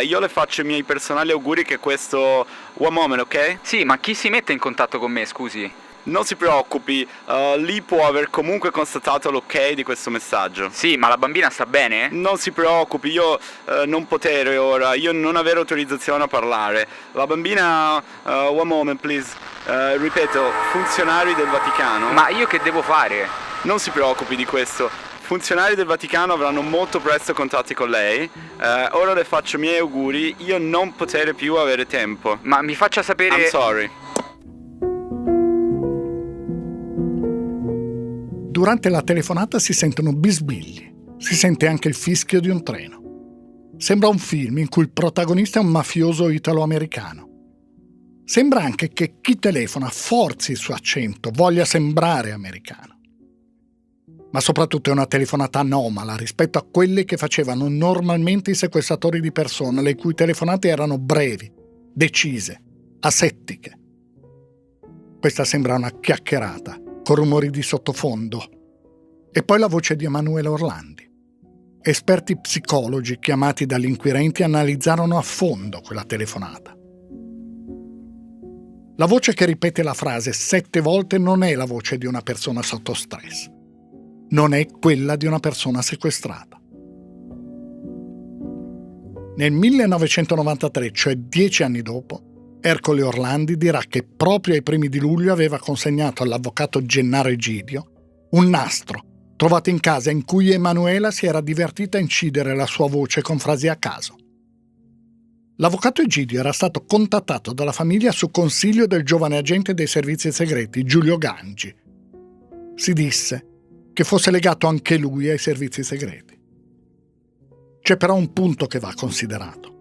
Io le faccio i miei personali auguri che questo... One moment, ok? Sì, ma chi si mette in contatto con me, scusi? Non si preoccupi, lì può aver comunque constatato l'ok di questo messaggio. Sì, ma la bambina sta bene? Non si preoccupi, io non potere ora, io non avere autorizzazione a parlare. La bambina, one moment please, ripeto, funzionari del Vaticano. Ma io che devo fare? Non si preoccupi di questo. Funzionari del Vaticano avranno molto presto contatti con lei. Ora le faccio i miei auguri, io non potere più avere tempo. Ma mi faccia sapere... I'm sorry. Durante la telefonata si sentono bisbigli, si sente anche il fischio di un treno. Sembra un film in cui il protagonista è un mafioso italo-americano. Sembra anche che chi telefona forzi il suo accento, voglia sembrare americano. Ma soprattutto è una telefonata anomala rispetto a quelle che facevano normalmente i sequestratori di persone, le cui telefonate erano brevi, decise, asettiche. Questa sembra una chiacchierata, con rumori di sottofondo. E poi la voce di Emanuela Orlandi. Esperti psicologi chiamati dagli inquirenti analizzarono a fondo quella telefonata. La voce che ripete la frase 7 volte non è la voce di una persona sotto stress. Non è quella di una persona sequestrata. Nel 1993, cioè 10 anni dopo, Ercole Orlandi dirà che proprio ai primi di luglio aveva consegnato all'avvocato Gennaro Egidio un nastro trovato in casa in cui Emanuela si era divertita a incidere la sua voce con frasi a caso. L'avvocato Egidio era stato contattato dalla famiglia su consiglio del giovane agente dei servizi segreti Giulio Gangi. Si disse che fosse legato anche lui ai servizi segreti. C'è però un punto che va considerato.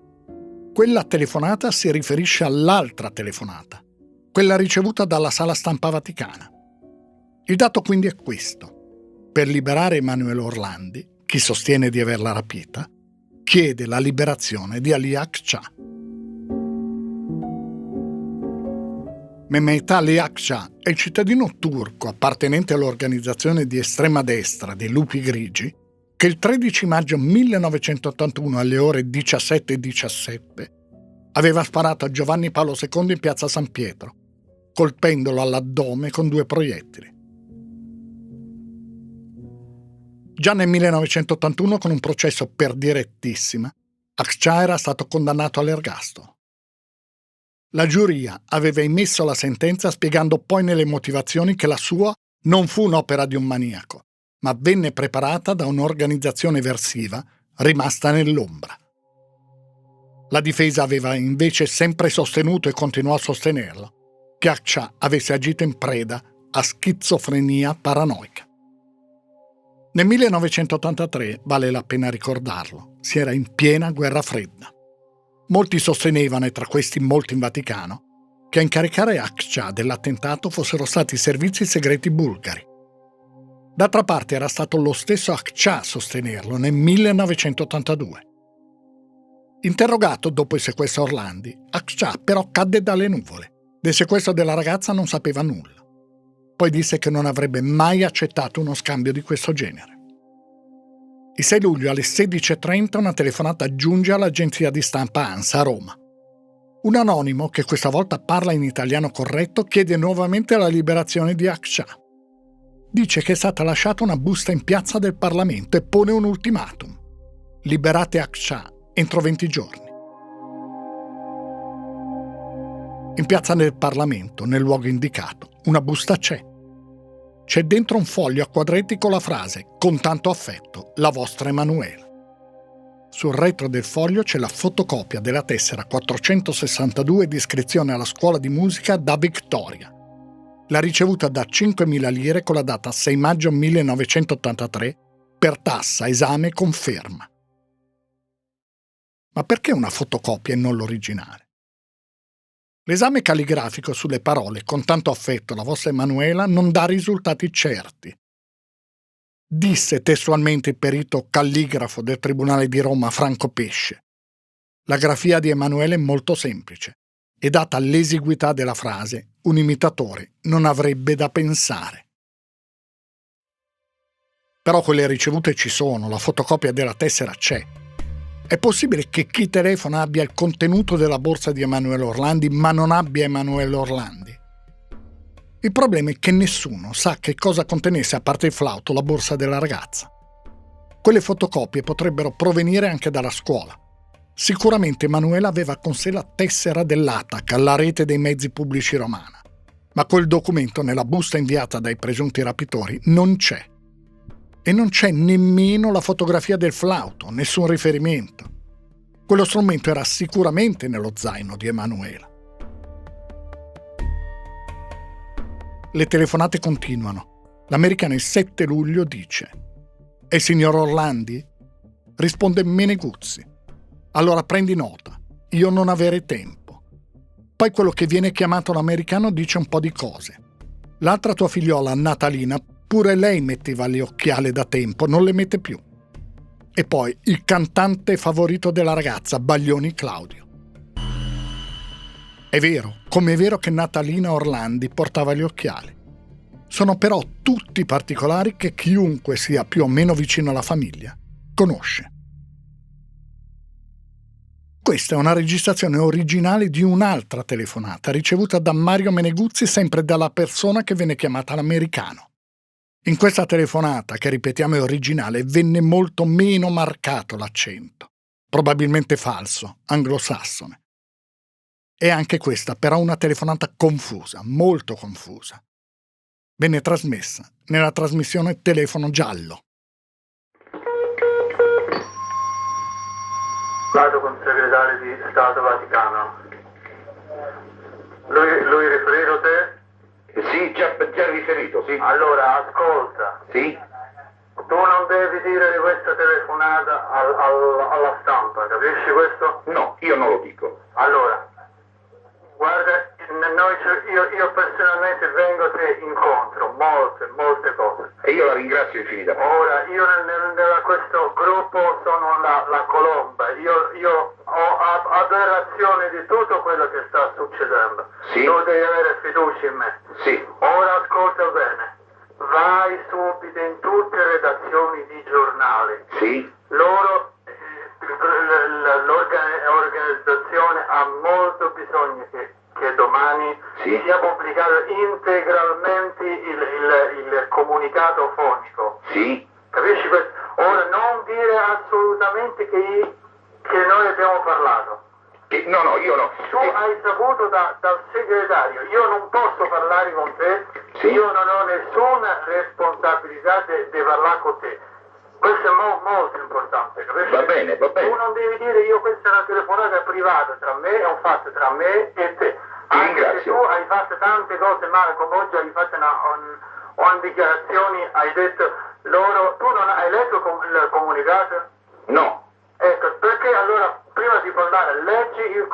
Quella telefonata si riferisce all'altra telefonata, quella ricevuta dalla sala stampa vaticana. Il dato quindi è questo. Per liberare Emanuela Orlandi, chi sostiene di averla rapita, chiede la liberazione di Ali Akça. Mehmet Ali Akça è il cittadino turco appartenente all'organizzazione di estrema destra dei Lupi Grigi che il 13 maggio 1981 alle ore 17:17 aveva sparato a Giovanni Paolo II in piazza San Pietro, colpendolo all'addome con 2 proiettili. Già nel 1981, con un processo per direttissima, Akça era stato condannato all'ergastolo. La giuria aveva emesso la sentenza spiegando poi nelle motivazioni che la sua non fu un'opera di un maniaco, ma venne preparata da un'organizzazione eversiva rimasta nell'ombra. La difesa aveva invece sempre sostenuto e continuò a sostenerlo che Akça avesse agito in preda a schizofrenia paranoica. Nel 1983, vale la pena ricordarlo, si era in piena guerra fredda. Molti sostenevano, e tra questi molti in Vaticano, che a incaricare Akça dell'attentato fossero stati i servizi segreti bulgari. D'altra parte era stato lo stesso Akça a sostenerlo nel 1982. Interrogato dopo il sequestro Orlandi, Akça però cadde dalle nuvole. Del sequestro della ragazza non sapeva nulla. Poi disse che non avrebbe mai accettato uno scambio di questo genere. Il 6 luglio alle 16:30 una telefonata giunge all'agenzia di stampa ANSA a Roma. Un anonimo, che questa volta parla in italiano corretto, chiede nuovamente la liberazione di Akça. Dice che è stata lasciata una busta in piazza del Parlamento e pone un ultimatum. Liberate Akça entro 20 giorni. In piazza del Parlamento, nel luogo indicato, una busta c'è. C'è dentro un foglio a quadretti con la frase «Con tanto affetto, la vostra Emanuela». Sul retro del foglio c'è la fotocopia della tessera 462 di iscrizione alla scuola di musica da Victoria. L'ha ricevuta da 5.000 lire con la data 6 maggio 1983 per tassa, esame e conferma. Ma perché una fotocopia e non l'originale? L'esame calligrafico sulle parole «Con tanto affetto, la vostra Emanuela» non dà risultati certi. Disse testualmente il perito calligrafo del Tribunale di Roma Franco Pesce. La grafia di Emanuela è molto semplice e, data l'esiguità della frase, un imitatore non avrebbe da pensare. Però quelle ricevute ci sono, la fotocopia della tessera c'è. È possibile che chi telefona abbia il contenuto della borsa di Emanuele Orlandi, ma non abbia Emanuele Orlandi? Il problema è che nessuno sa che cosa contenesse, a parte il flauto, la borsa della ragazza. Quelle fotocopie potrebbero provenire anche dalla scuola. Sicuramente Emanuela aveva con sé la tessera dell'ATAC, la rete dei mezzi pubblici romana. Ma quel documento nella busta inviata dai presunti rapitori non c'è. E non c'è nemmeno la fotografia del flauto, nessun riferimento. Quello strumento era sicuramente nello zaino di Emanuela. Le telefonate continuano. L'americano il 7 luglio dice: «È il signor Orlandi?» Risponde Meneguzzi. «Allora prendi nota, io non avere tempo». Poi quello che viene chiamato l'americano dice un po' di cose. «L'altra tua figliola, Natalina, pure lei metteva le occhiale da tempo, non le mette più». E poi il cantante favorito della ragazza, Baglioni Claudio. È vero, come è vero che Natalina Orlandi portava gli occhiali. Sono però tutti particolari che chiunque sia più o meno vicino alla famiglia conosce. Questa è una registrazione originale di un'altra telefonata ricevuta da Mario Meneguzzi, sempre dalla persona che venne chiamata l'americano. In questa telefonata, che ripetiamo è originale, venne molto meno marcato l'accento, probabilmente falso, anglosassone. E anche questa però una telefonata confusa, molto confusa. Venne trasmessa nella trasmissione Telefono Giallo. Vado con il segretario di Stato Vaticano. Lui riferito te? Sì, già riferito, sì. Allora, ascolta. Sì? Tu non devi dire di questa telefonata alla stampa, capisci questo? No, io non lo dico. Allora, guarda, io personalmente vengo a te incontro, molte cose. E io la ringrazio infinitamente. Ora, io questo gruppo sono la colomba, io ho aberrazione di tutto quello che sta succedendo. Sì. Tu devi avere fiducia in me. Sì. Ora ascolta bene, vai subito in tutte le redazioni di giornali. Sì. Loro, l'organizzazione ha molto bisogno che domani sia pubblicato integralmente il comunicato fonico. Sì. Capisci questo? Ora non dire assolutamente che noi abbiamo parlato. No, io no. Tu hai saputo dal segretario, io non posso parlare con te, sì. Io non ho nessuna responsabilità di parlare con te. Questo è molto importante, capisci? Va bene. Tu non devi dire io questa è una telefonata privata tra me, è un fatto tra me e te. Anche se tu hai fatto tante cose male, come oggi hai fatto una dichiarazione, hai detto loro, tu non hai letto il comunicato? No. Ecco, perché allora prima di parlare leggi il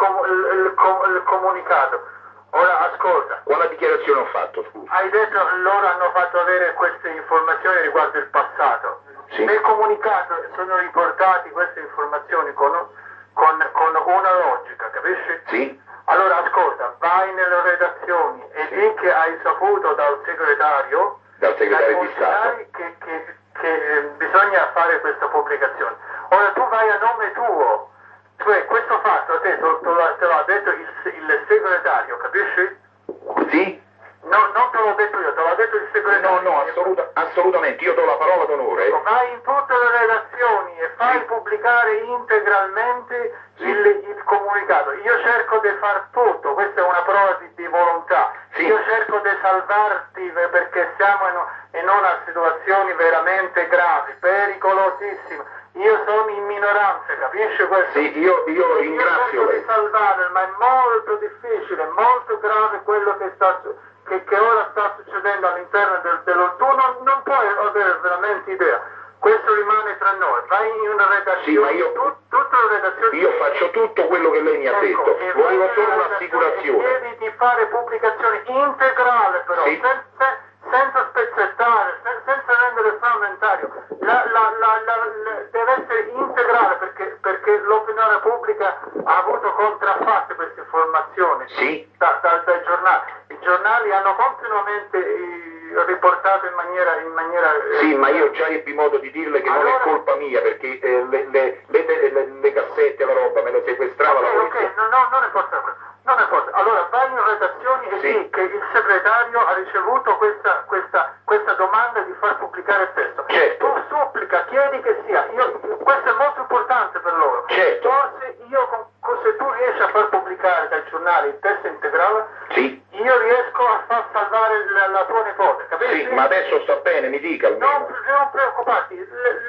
comunicato. Ora ascolta. Quale dichiarazione ho fatto, scusa? Hai detto loro hanno fatto avere queste informazioni riguardo il passato. Sì. Nel comunicato sono riportate queste informazioni con una logica, capisci? Sì. Allora ascolta, vai nelle redazioni e di che hai saputo dal segretario di Stato che bisogna fare questa pubblicazione. Ora tu vai a nome tuo, cioè questo fatto a te te l'ha detto il segretario, capisci? Sì? No, non te l'ho detto io, te l'ha detto il segretario. No, assolutamente, io do la parola d'onore. Vai in tutte le redazioni e fai pubblicare integralmente il comunicato. Io cerco di far tutto, questa è una prova di volontà. Sì. Io cerco di salvarti perché siamo in una situazione veramente grave, pericolosissima. Io sono in minoranza, capisci questo? Sì, io ringrazio Io cerco lei. di salvare, ma è molto difficile, molto grave quello che ora sta succedendo all'interno dello... Tu non puoi avere veramente idea. Questo rimane tra noi. Vai in una redazione, Sì, ma io- tutte le redazioni... Io faccio tutto quello che lei mi ha detto, e volevo vai solo nella un'assicurazione. redazione e chiedi di fare pubblicazione integrale però, Sì. senza spezzettare, senza rendere frammentario. Deve essere integrale perché l'opinione pubblica ha avuto contraffatte queste informazioni Sì. dai giornali. I giornali hanno continuamente riportato in maniera Sì, ma io già ebbi modo di dirle che non è colpa mia, perché le cassette, la roba, me le sequestrava la polizia. Ok, non importa questo. Non importa. Allora vai in redazioni e Sì. di che il segretario ha ricevuto questa domanda di far pubblicare il testo. Certo. Tu supplica, chiedi che sia. Questo è molto importante per loro. Certo. Forse se tu riesci a far pubblicare dai giornali il testo integrale, Sì. io riesco a far salvare la tua nipote, capisci? Sì, ma adesso sta bene, mi dica almeno. Non preoccuparti,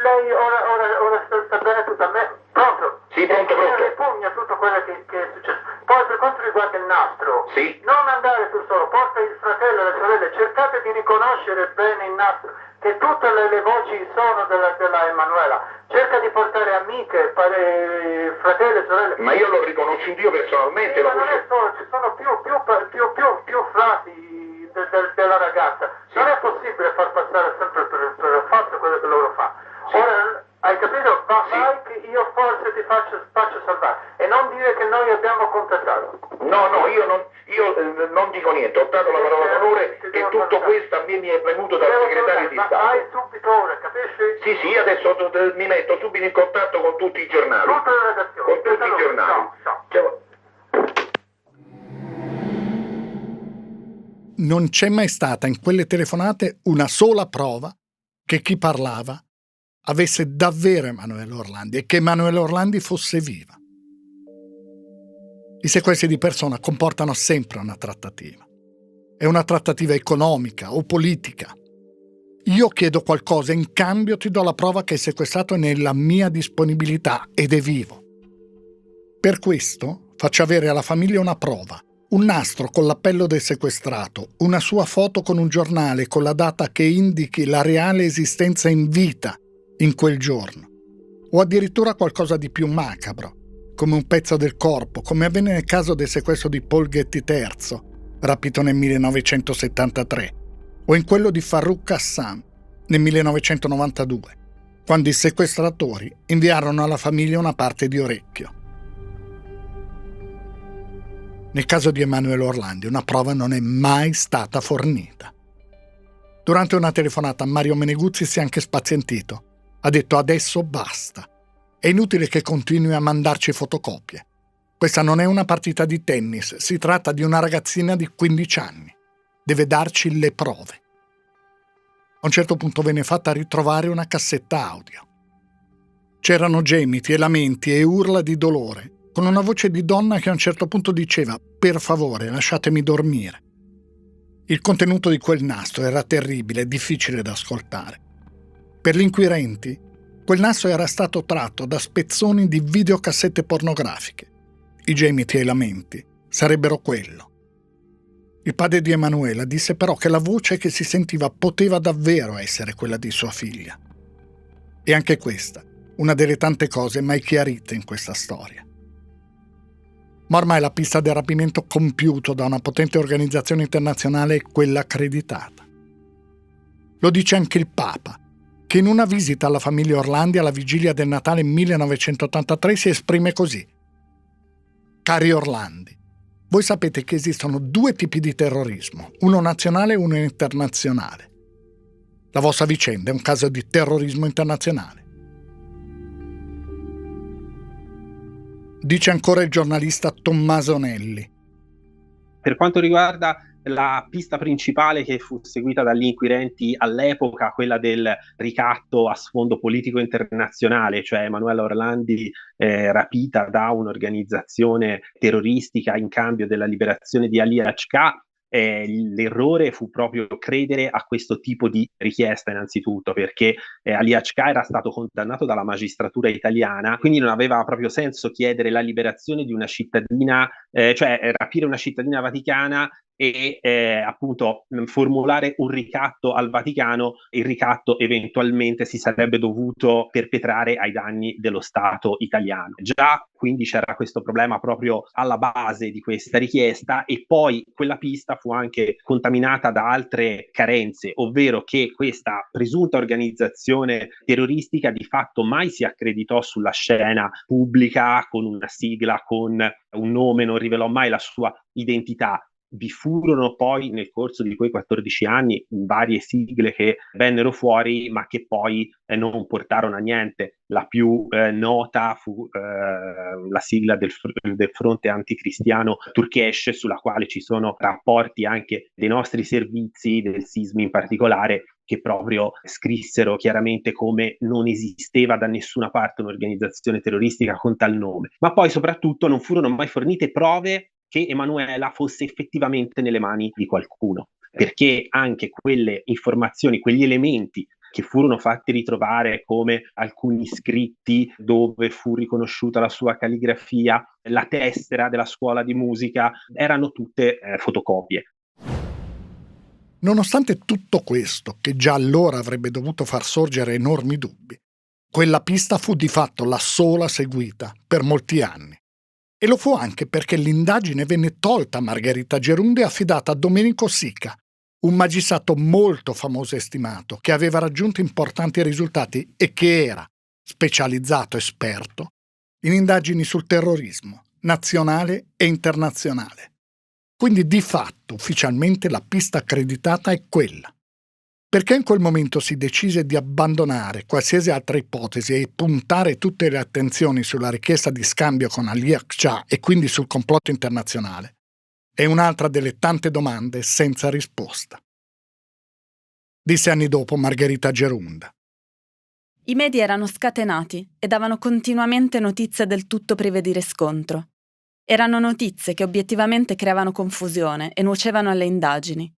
lei ora sta bene tutta me. Pronto? Sì, pronto. Ripugna tutto quello che è successo. Poi per quanto riguarda il nastro, Sì. non andare tu solo, porta il fratello e le sorelle, cercate di riconoscere bene il nastro, che tutte le voci sono della Emanuela. Cerca di portare amiche, fratelli e sorelle. Ma io l'ho riconosciuto io personalmente. Sì, ma non è solo, ci sono più frasi della ragazza. Sì. Non è possibile far passare sempre per falso quello che loro fanno. Ora, hai capito? Vai che io forse ti faccio salvare. E non dire che noi abbiamo contattato. No, io non dico niente, ho dato la parola d'onore e tutto questo a me mi è venuto dal segretario di Stato. Vai subito ora, capisci? Sì, adesso mi metto subito in contatto con tutti i giornali. Tutte le redazioni. Con tutti i giornali. Ciao. Non c'è mai stata in quelle telefonate una sola prova che chi parlava avesse davvero Emanuela Orlandi e che Emanuela Orlandi fosse viva. I sequestri di persona comportano sempre una trattativa. È una trattativa economica o politica. Io chiedo qualcosa e in cambio ti do la prova che il sequestrato è nella mia disponibilità ed è vivo. Per questo faccio avere alla famiglia una prova, un nastro con l'appello del sequestrato, una sua foto con un giornale con la data che indichi la reale esistenza in vita in quel giorno, o addirittura qualcosa di più macabro, come un pezzo del corpo, come avvenne nel caso del sequestro di Paul Getty III, rapito nel 1973, o in quello di Farouk Hassan nel 1992, quando i sequestratori inviarono alla famiglia una parte di orecchio. Nel caso di Emanuela Orlandi una prova non è mai stata fornita. Durante una telefonata Mario Meneguzzi si è anche spazientito. Ha detto adesso basta. È inutile che continui a mandarci fotocopie. Questa non è una partita di tennis, si tratta di una ragazzina di 15 anni. Deve darci le prove. A un certo punto venne fatta ritrovare una cassetta audio. C'erano gemiti e lamenti e urla di dolore, con una voce di donna che a un certo punto diceva «Per favore, lasciatemi dormire». Il contenuto di quel nastro era terribile e difficile da ascoltare. Per gli inquirenti, quel nastro era stato tratto da spezzoni di videocassette pornografiche. I gemiti e i lamenti sarebbero quello. Il padre di Emanuela disse però che la voce che si sentiva poteva davvero essere quella di sua figlia. E anche questa, una delle tante cose mai chiarite in questa storia. Ma ormai la pista del rapimento compiuto da una potente organizzazione internazionale è quella accreditata. Lo dice anche il Papa, che in una visita alla famiglia Orlandi alla vigilia del Natale 1983 si esprime così: cari Orlandi, voi sapete che esistono 2 tipi di terrorismo, uno nazionale e uno internazionale. La vostra vicenda è un caso di terrorismo internazionale. Dice ancora il giornalista Tommaso Nelli. Per quanto riguarda la pista principale che fu seguita dagli inquirenti all'epoca, quella del ricatto a sfondo politico internazionale, cioè Emanuela Orlandi rapita da un'organizzazione terroristica in cambio della liberazione di Ali Haqqa, l'errore fu proprio credere a questo tipo di richiesta innanzitutto, perché Ali Haqqa era stato condannato dalla magistratura italiana, quindi non aveva proprio senso chiedere la liberazione di una cittadina, cioè rapire una cittadina vaticana e appunto formulare un ricatto al Vaticano. Il ricatto eventualmente si sarebbe dovuto perpetrare ai danni dello Stato italiano. Già quindi c'era questo problema proprio alla base di questa richiesta, e poi quella pista fu anche contaminata da altre carenze, ovvero che questa presunta organizzazione terroristica di fatto mai si accreditò sulla scena pubblica con una sigla, con un nome, non rivelò mai la sua identità. Vi furono poi nel corso di quei 14 anni varie sigle che vennero fuori, ma che poi non portarono a niente. La più nota fu la sigla del fronte anticristiano Turkesh, sulla quale ci sono rapporti anche dei nostri servizi, del SISMI in particolare, che proprio scrissero chiaramente come non esisteva da nessuna parte un'organizzazione terroristica con tal nome. Ma poi soprattutto non furono mai fornite prove che Emanuela fosse effettivamente nelle mani di qualcuno, perché anche quelle informazioni, quegli elementi che furono fatti ritrovare, come alcuni scritti dove fu riconosciuta la sua calligrafia, la tessera della scuola di musica, erano tutte fotocopie. Nonostante tutto questo, che già allora avrebbe dovuto far sorgere enormi dubbi, quella pista fu di fatto la sola seguita per molti anni. E lo fu anche perché l'indagine venne tolta a Margherita Gerundi e affidata a Domenico Sica, un magistrato molto famoso e stimato, che aveva raggiunto importanti risultati e che era specializzato esperto in indagini sul terrorismo, nazionale e internazionale. Quindi di fatto, ufficialmente, la pista accreditata è quella. Perché in quel momento si decise di abbandonare qualsiasi altra ipotesi e puntare tutte le attenzioni sulla richiesta di scambio con Ali Haqqa e quindi sul complotto internazionale, è un'altra delle tante domande senza risposta. Disse anni dopo Margherita Gerunda. I media erano scatenati e davano continuamente notizie del tutto prive di riscontro. Erano notizie che obiettivamente creavano confusione e nuocevano alle indagini.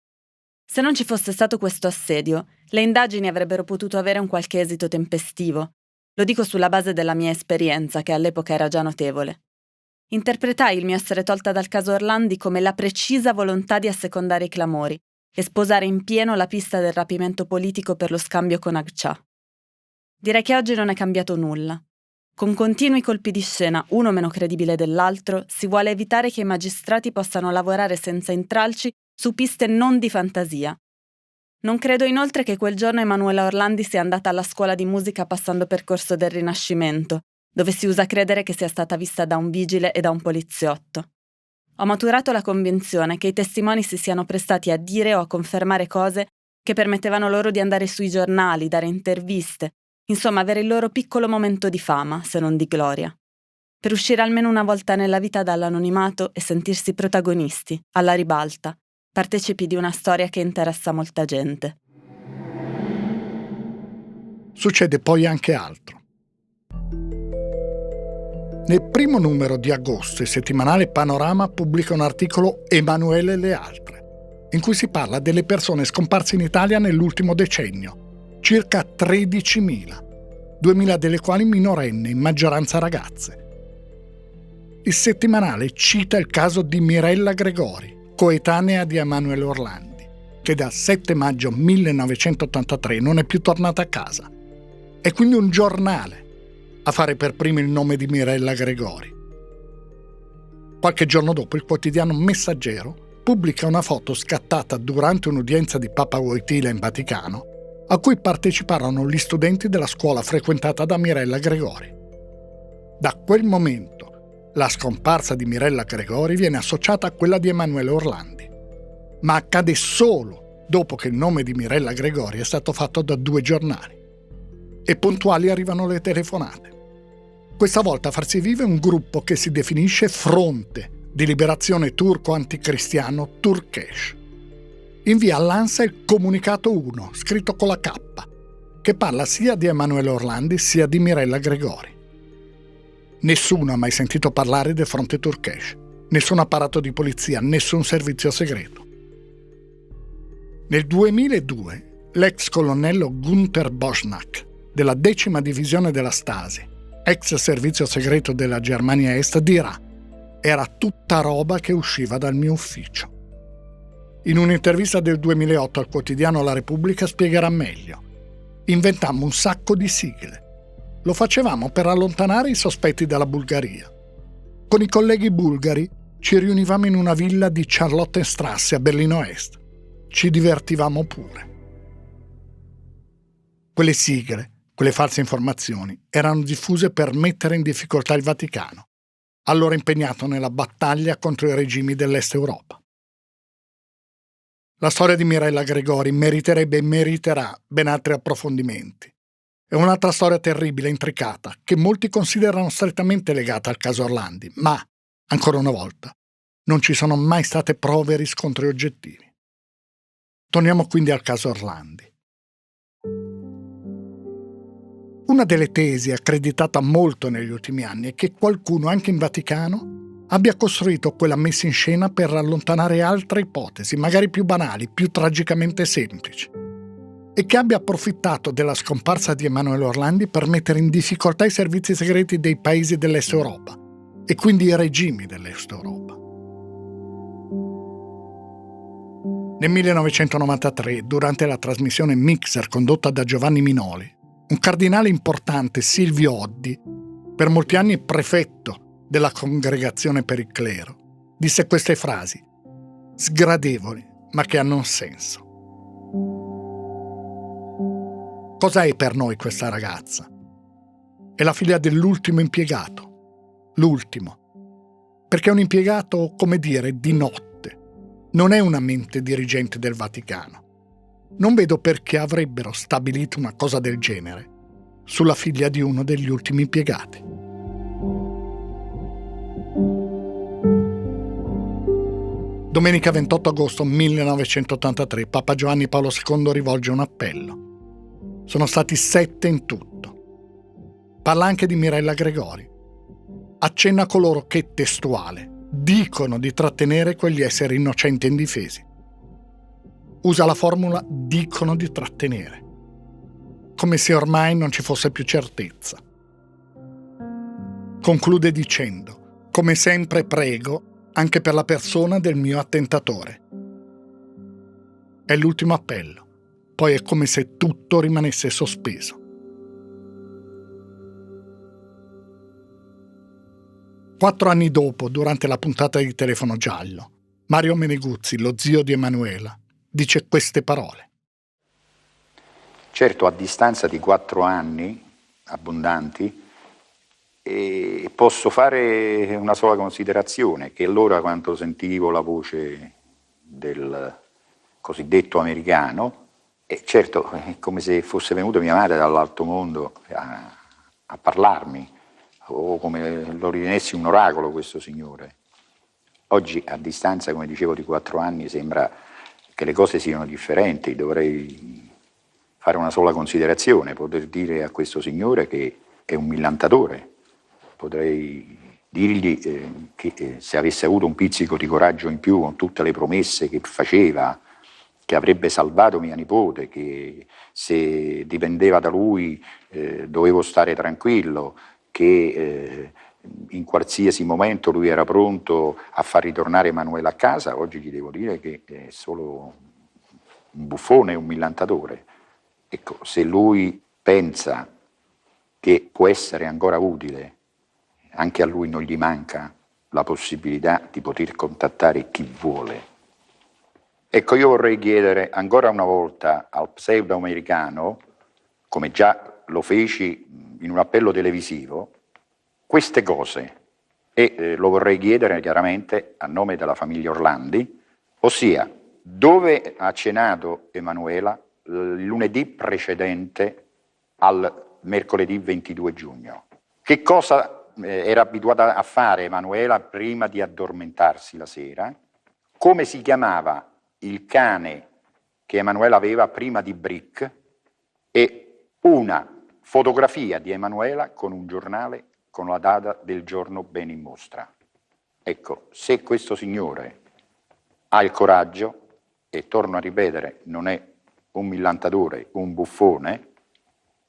Se non ci fosse stato questo assedio, le indagini avrebbero potuto avere un qualche esito tempestivo. Lo dico sulla base della mia esperienza, che all'epoca era già notevole. Interpretai il mio essere tolta dal caso Orlandi come la precisa volontà di assecondare i clamori e sposare in pieno la pista del rapimento politico per lo scambio con Haqqa. Direi che oggi non è cambiato nulla. Con continui colpi di scena, uno meno credibile dell'altro, si vuole evitare che i magistrati possano lavorare senza intralci su piste non di fantasia. Non credo inoltre che quel giorno Emanuela Orlandi sia andata alla scuola di musica passando per Corso del Rinascimento, dove si usa credere che sia stata vista da un vigile e da un poliziotto. Ho maturato la convinzione che i testimoni si siano prestati a dire o a confermare cose che permettevano loro di andare sui giornali, dare interviste, insomma avere il loro piccolo momento di fama, se non di gloria. Per uscire almeno una volta nella vita dall'anonimato e sentirsi protagonisti, alla ribalta, partecipi di una storia che interessa molta gente. Succede poi anche altro. Nel primo numero di agosto il settimanale Panorama pubblica un articolo Emanuele e le altre, in cui si parla delle persone scomparse in Italia nell'ultimo decennio, circa 13.000, 2.000 delle quali minorenni, in maggioranza ragazze. Il settimanale cita il caso di Mirella Gregori, coetanea di Emanuele Orlandi, che dal 7 maggio 1983 non è più tornata a casa. È quindi un giornale a fare per primo il nome di Mirella Gregori. Qualche giorno dopo il quotidiano Messaggero pubblica una foto scattata durante un'udienza di Papa Wojtyla in Vaticano, a cui parteciparono gli studenti della scuola frequentata da Mirella Gregori. Da quel momento la scomparsa di Mirella Gregori viene associata a quella di Emanuele Orlandi, ma accade solo dopo che il nome di Mirella Gregori è stato fatto da 2 giornali. E puntuali arrivano le telefonate. Questa volta a farsi vive un gruppo che si definisce Fronte di Liberazione Turco Anticristiano Turkesh. Invia all'ANSA il Comunicato 1, scritto con la K, che parla sia di Emanuele Orlandi sia di Mirella Gregori. Nessuno ha mai sentito parlare del Fronte Turkesh, nessun apparato di polizia, nessun servizio segreto. Nel 2002 l'ex colonnello Günther Boschnak della 10ª divisione della Stasi, ex servizio segreto della Germania Est, dirà: «Era tutta roba che usciva dal mio ufficio». In un'intervista del 2008 al quotidiano La Repubblica spiegherà meglio: «Inventammo un sacco di sigle. Lo facevamo per allontanare i sospetti dalla Bulgaria. Con i colleghi bulgari ci riunivamo in una villa di Charlottenstrasse a Berlino Est. Ci divertivamo pure». Quelle sigle, quelle false informazioni, erano diffuse per mettere in difficoltà il Vaticano, allora impegnato nella battaglia contro i regimi dell'Est Europa. La storia di Mirella Gregori meriterebbe e meriterà ben altri approfondimenti. È un'altra storia terribile e intricata che molti considerano strettamente legata al caso Orlandi, ma, ancora una volta, non ci sono mai state prove e riscontri oggettivi. Torniamo quindi al caso Orlandi. Una delle tesi accreditata molto negli ultimi anni è che qualcuno, anche in Vaticano, abbia costruito quella messa in scena per allontanare altre ipotesi, magari più banali, più tragicamente semplici, e che abbia approfittato della scomparsa di Emanuele Orlandi per mettere in difficoltà i servizi segreti dei paesi dell'Est Europa e quindi i regimi dell'Est Europa. Nel 1993, durante la trasmissione Mixer condotta da Giovanni Minoli, un cardinale importante, Silvio Oddi, per molti anni prefetto della Congregazione per il Clero, disse queste frasi, sgradevoli ma che hanno un senso. Cosa è per noi questa ragazza? È la figlia dell'ultimo impiegato, l'ultimo, perché è un impiegato, come dire, di notte, non è una mente dirigente del Vaticano. Non vedo perché avrebbero stabilito una cosa del genere sulla figlia di uno degli ultimi impiegati. Domenica 28 agosto 1983 Papa Giovanni Paolo II rivolge un appello. Sono stati 7 in tutto. Parla anche di Mirella Gregori. Accenna a coloro che, testuale, dicono di trattenere quegli esseri innocenti e indifesi. Usa la formula «dicono di trattenere», come se ormai non ci fosse più certezza. Conclude dicendo: «Come sempre prego anche per la persona del mio attentatore». È l'ultimo appello, poi è come se tutto rimanesse sospeso. 4 anni dopo, durante la puntata di Telefono Giallo, Mario Meneguzzi, lo zio di Emanuela, dice queste parole. Certo, a distanza di 4 anni abbondanti, posso fare una sola considerazione, che allora quando sentivo la voce del cosiddetto americano, certo è come se fosse venuta mia madre dall'alto mondo a parlarmi, o come lo ritenessi un oracolo questo signore. Oggi a distanza, come dicevo, di 4 anni sembra che le cose siano differenti. Dovrei fare una sola considerazione, poter dire a questo signore che è un millantatore, potrei dirgli che se avesse avuto un pizzico di coraggio in più con tutte le promesse che faceva, che avrebbe salvato mia nipote, che se dipendeva da lui dovevo stare tranquillo, che in qualsiasi momento lui era pronto a far ritornare Emanuela a casa. Oggi gli devo dire che è solo un buffone, un millantatore. Ecco, se lui pensa che può essere ancora utile, anche a lui non gli manca la possibilità di poter contattare chi vuole. Ecco, io vorrei chiedere ancora una volta al pseudo-americano, come già lo feci in un appello televisivo, queste cose, e lo vorrei chiedere chiaramente a nome della famiglia Orlandi, ossia dove ha cenato Emanuela il lunedì precedente al mercoledì 22 giugno. Che cosa era abituata a fare Emanuela prima di addormentarsi la sera? Come si chiamava il cane che Emanuela aveva prima di Brick? E una fotografia di Emanuela con un giornale con la data del giorno bene in mostra. Ecco, se questo signore ha il coraggio, e torno a ripetere, non è un millantatore, un buffone,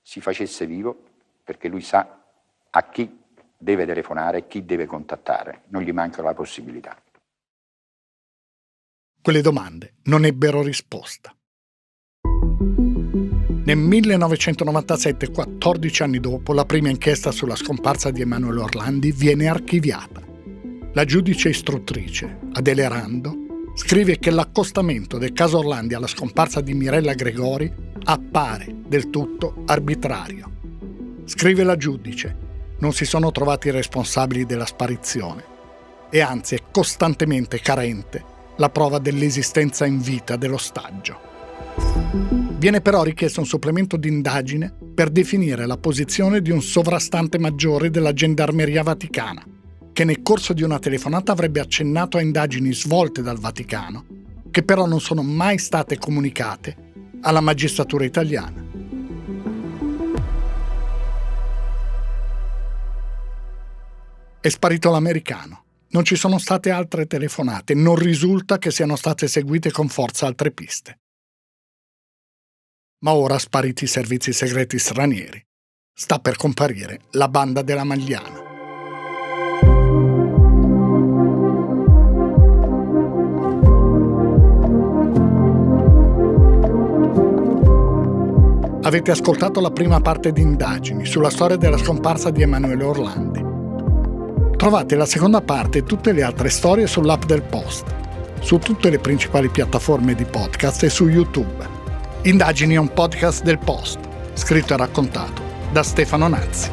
si facesse vivo, perché lui sa a chi deve telefonare e chi deve contattare, non gli manca la possibilità. Quelle domande non ebbero risposta. Nel 1997, 14 anni dopo, la prima inchiesta sulla scomparsa di Emanuela Orlandi viene archiviata. La giudice istruttrice, Adele Rando, scrive che l'accostamento del caso Orlandi alla scomparsa di Mirella Gregori appare del tutto arbitrario. Scrive la giudice: non si sono trovati i responsabili della sparizione e anzi è costantemente carente la prova dell'esistenza in vita dell'ostaggio. Viene però richiesto un supplemento di indagine per definire la posizione di un sovrastante maggiore della Gendarmeria Vaticana, che nel corso di una telefonata avrebbe accennato a indagini svolte dal Vaticano, che però non sono mai state comunicate alla magistratura italiana. È sparito l'americano. Non ci sono state altre telefonate, non risulta che siano state seguite con forza altre piste. Ma ora, spariti i servizi segreti stranieri, sta per comparire la banda della Magliana. Avete ascoltato la prima parte di indagini sulla storia della scomparsa di Emanuela Orlandi. Trovate la seconda parte e tutte le altre storie sull'app del Post, su tutte le principali piattaforme di podcast e su YouTube. Indagini è un podcast del Post, scritto e raccontato da Stefano Nazzi.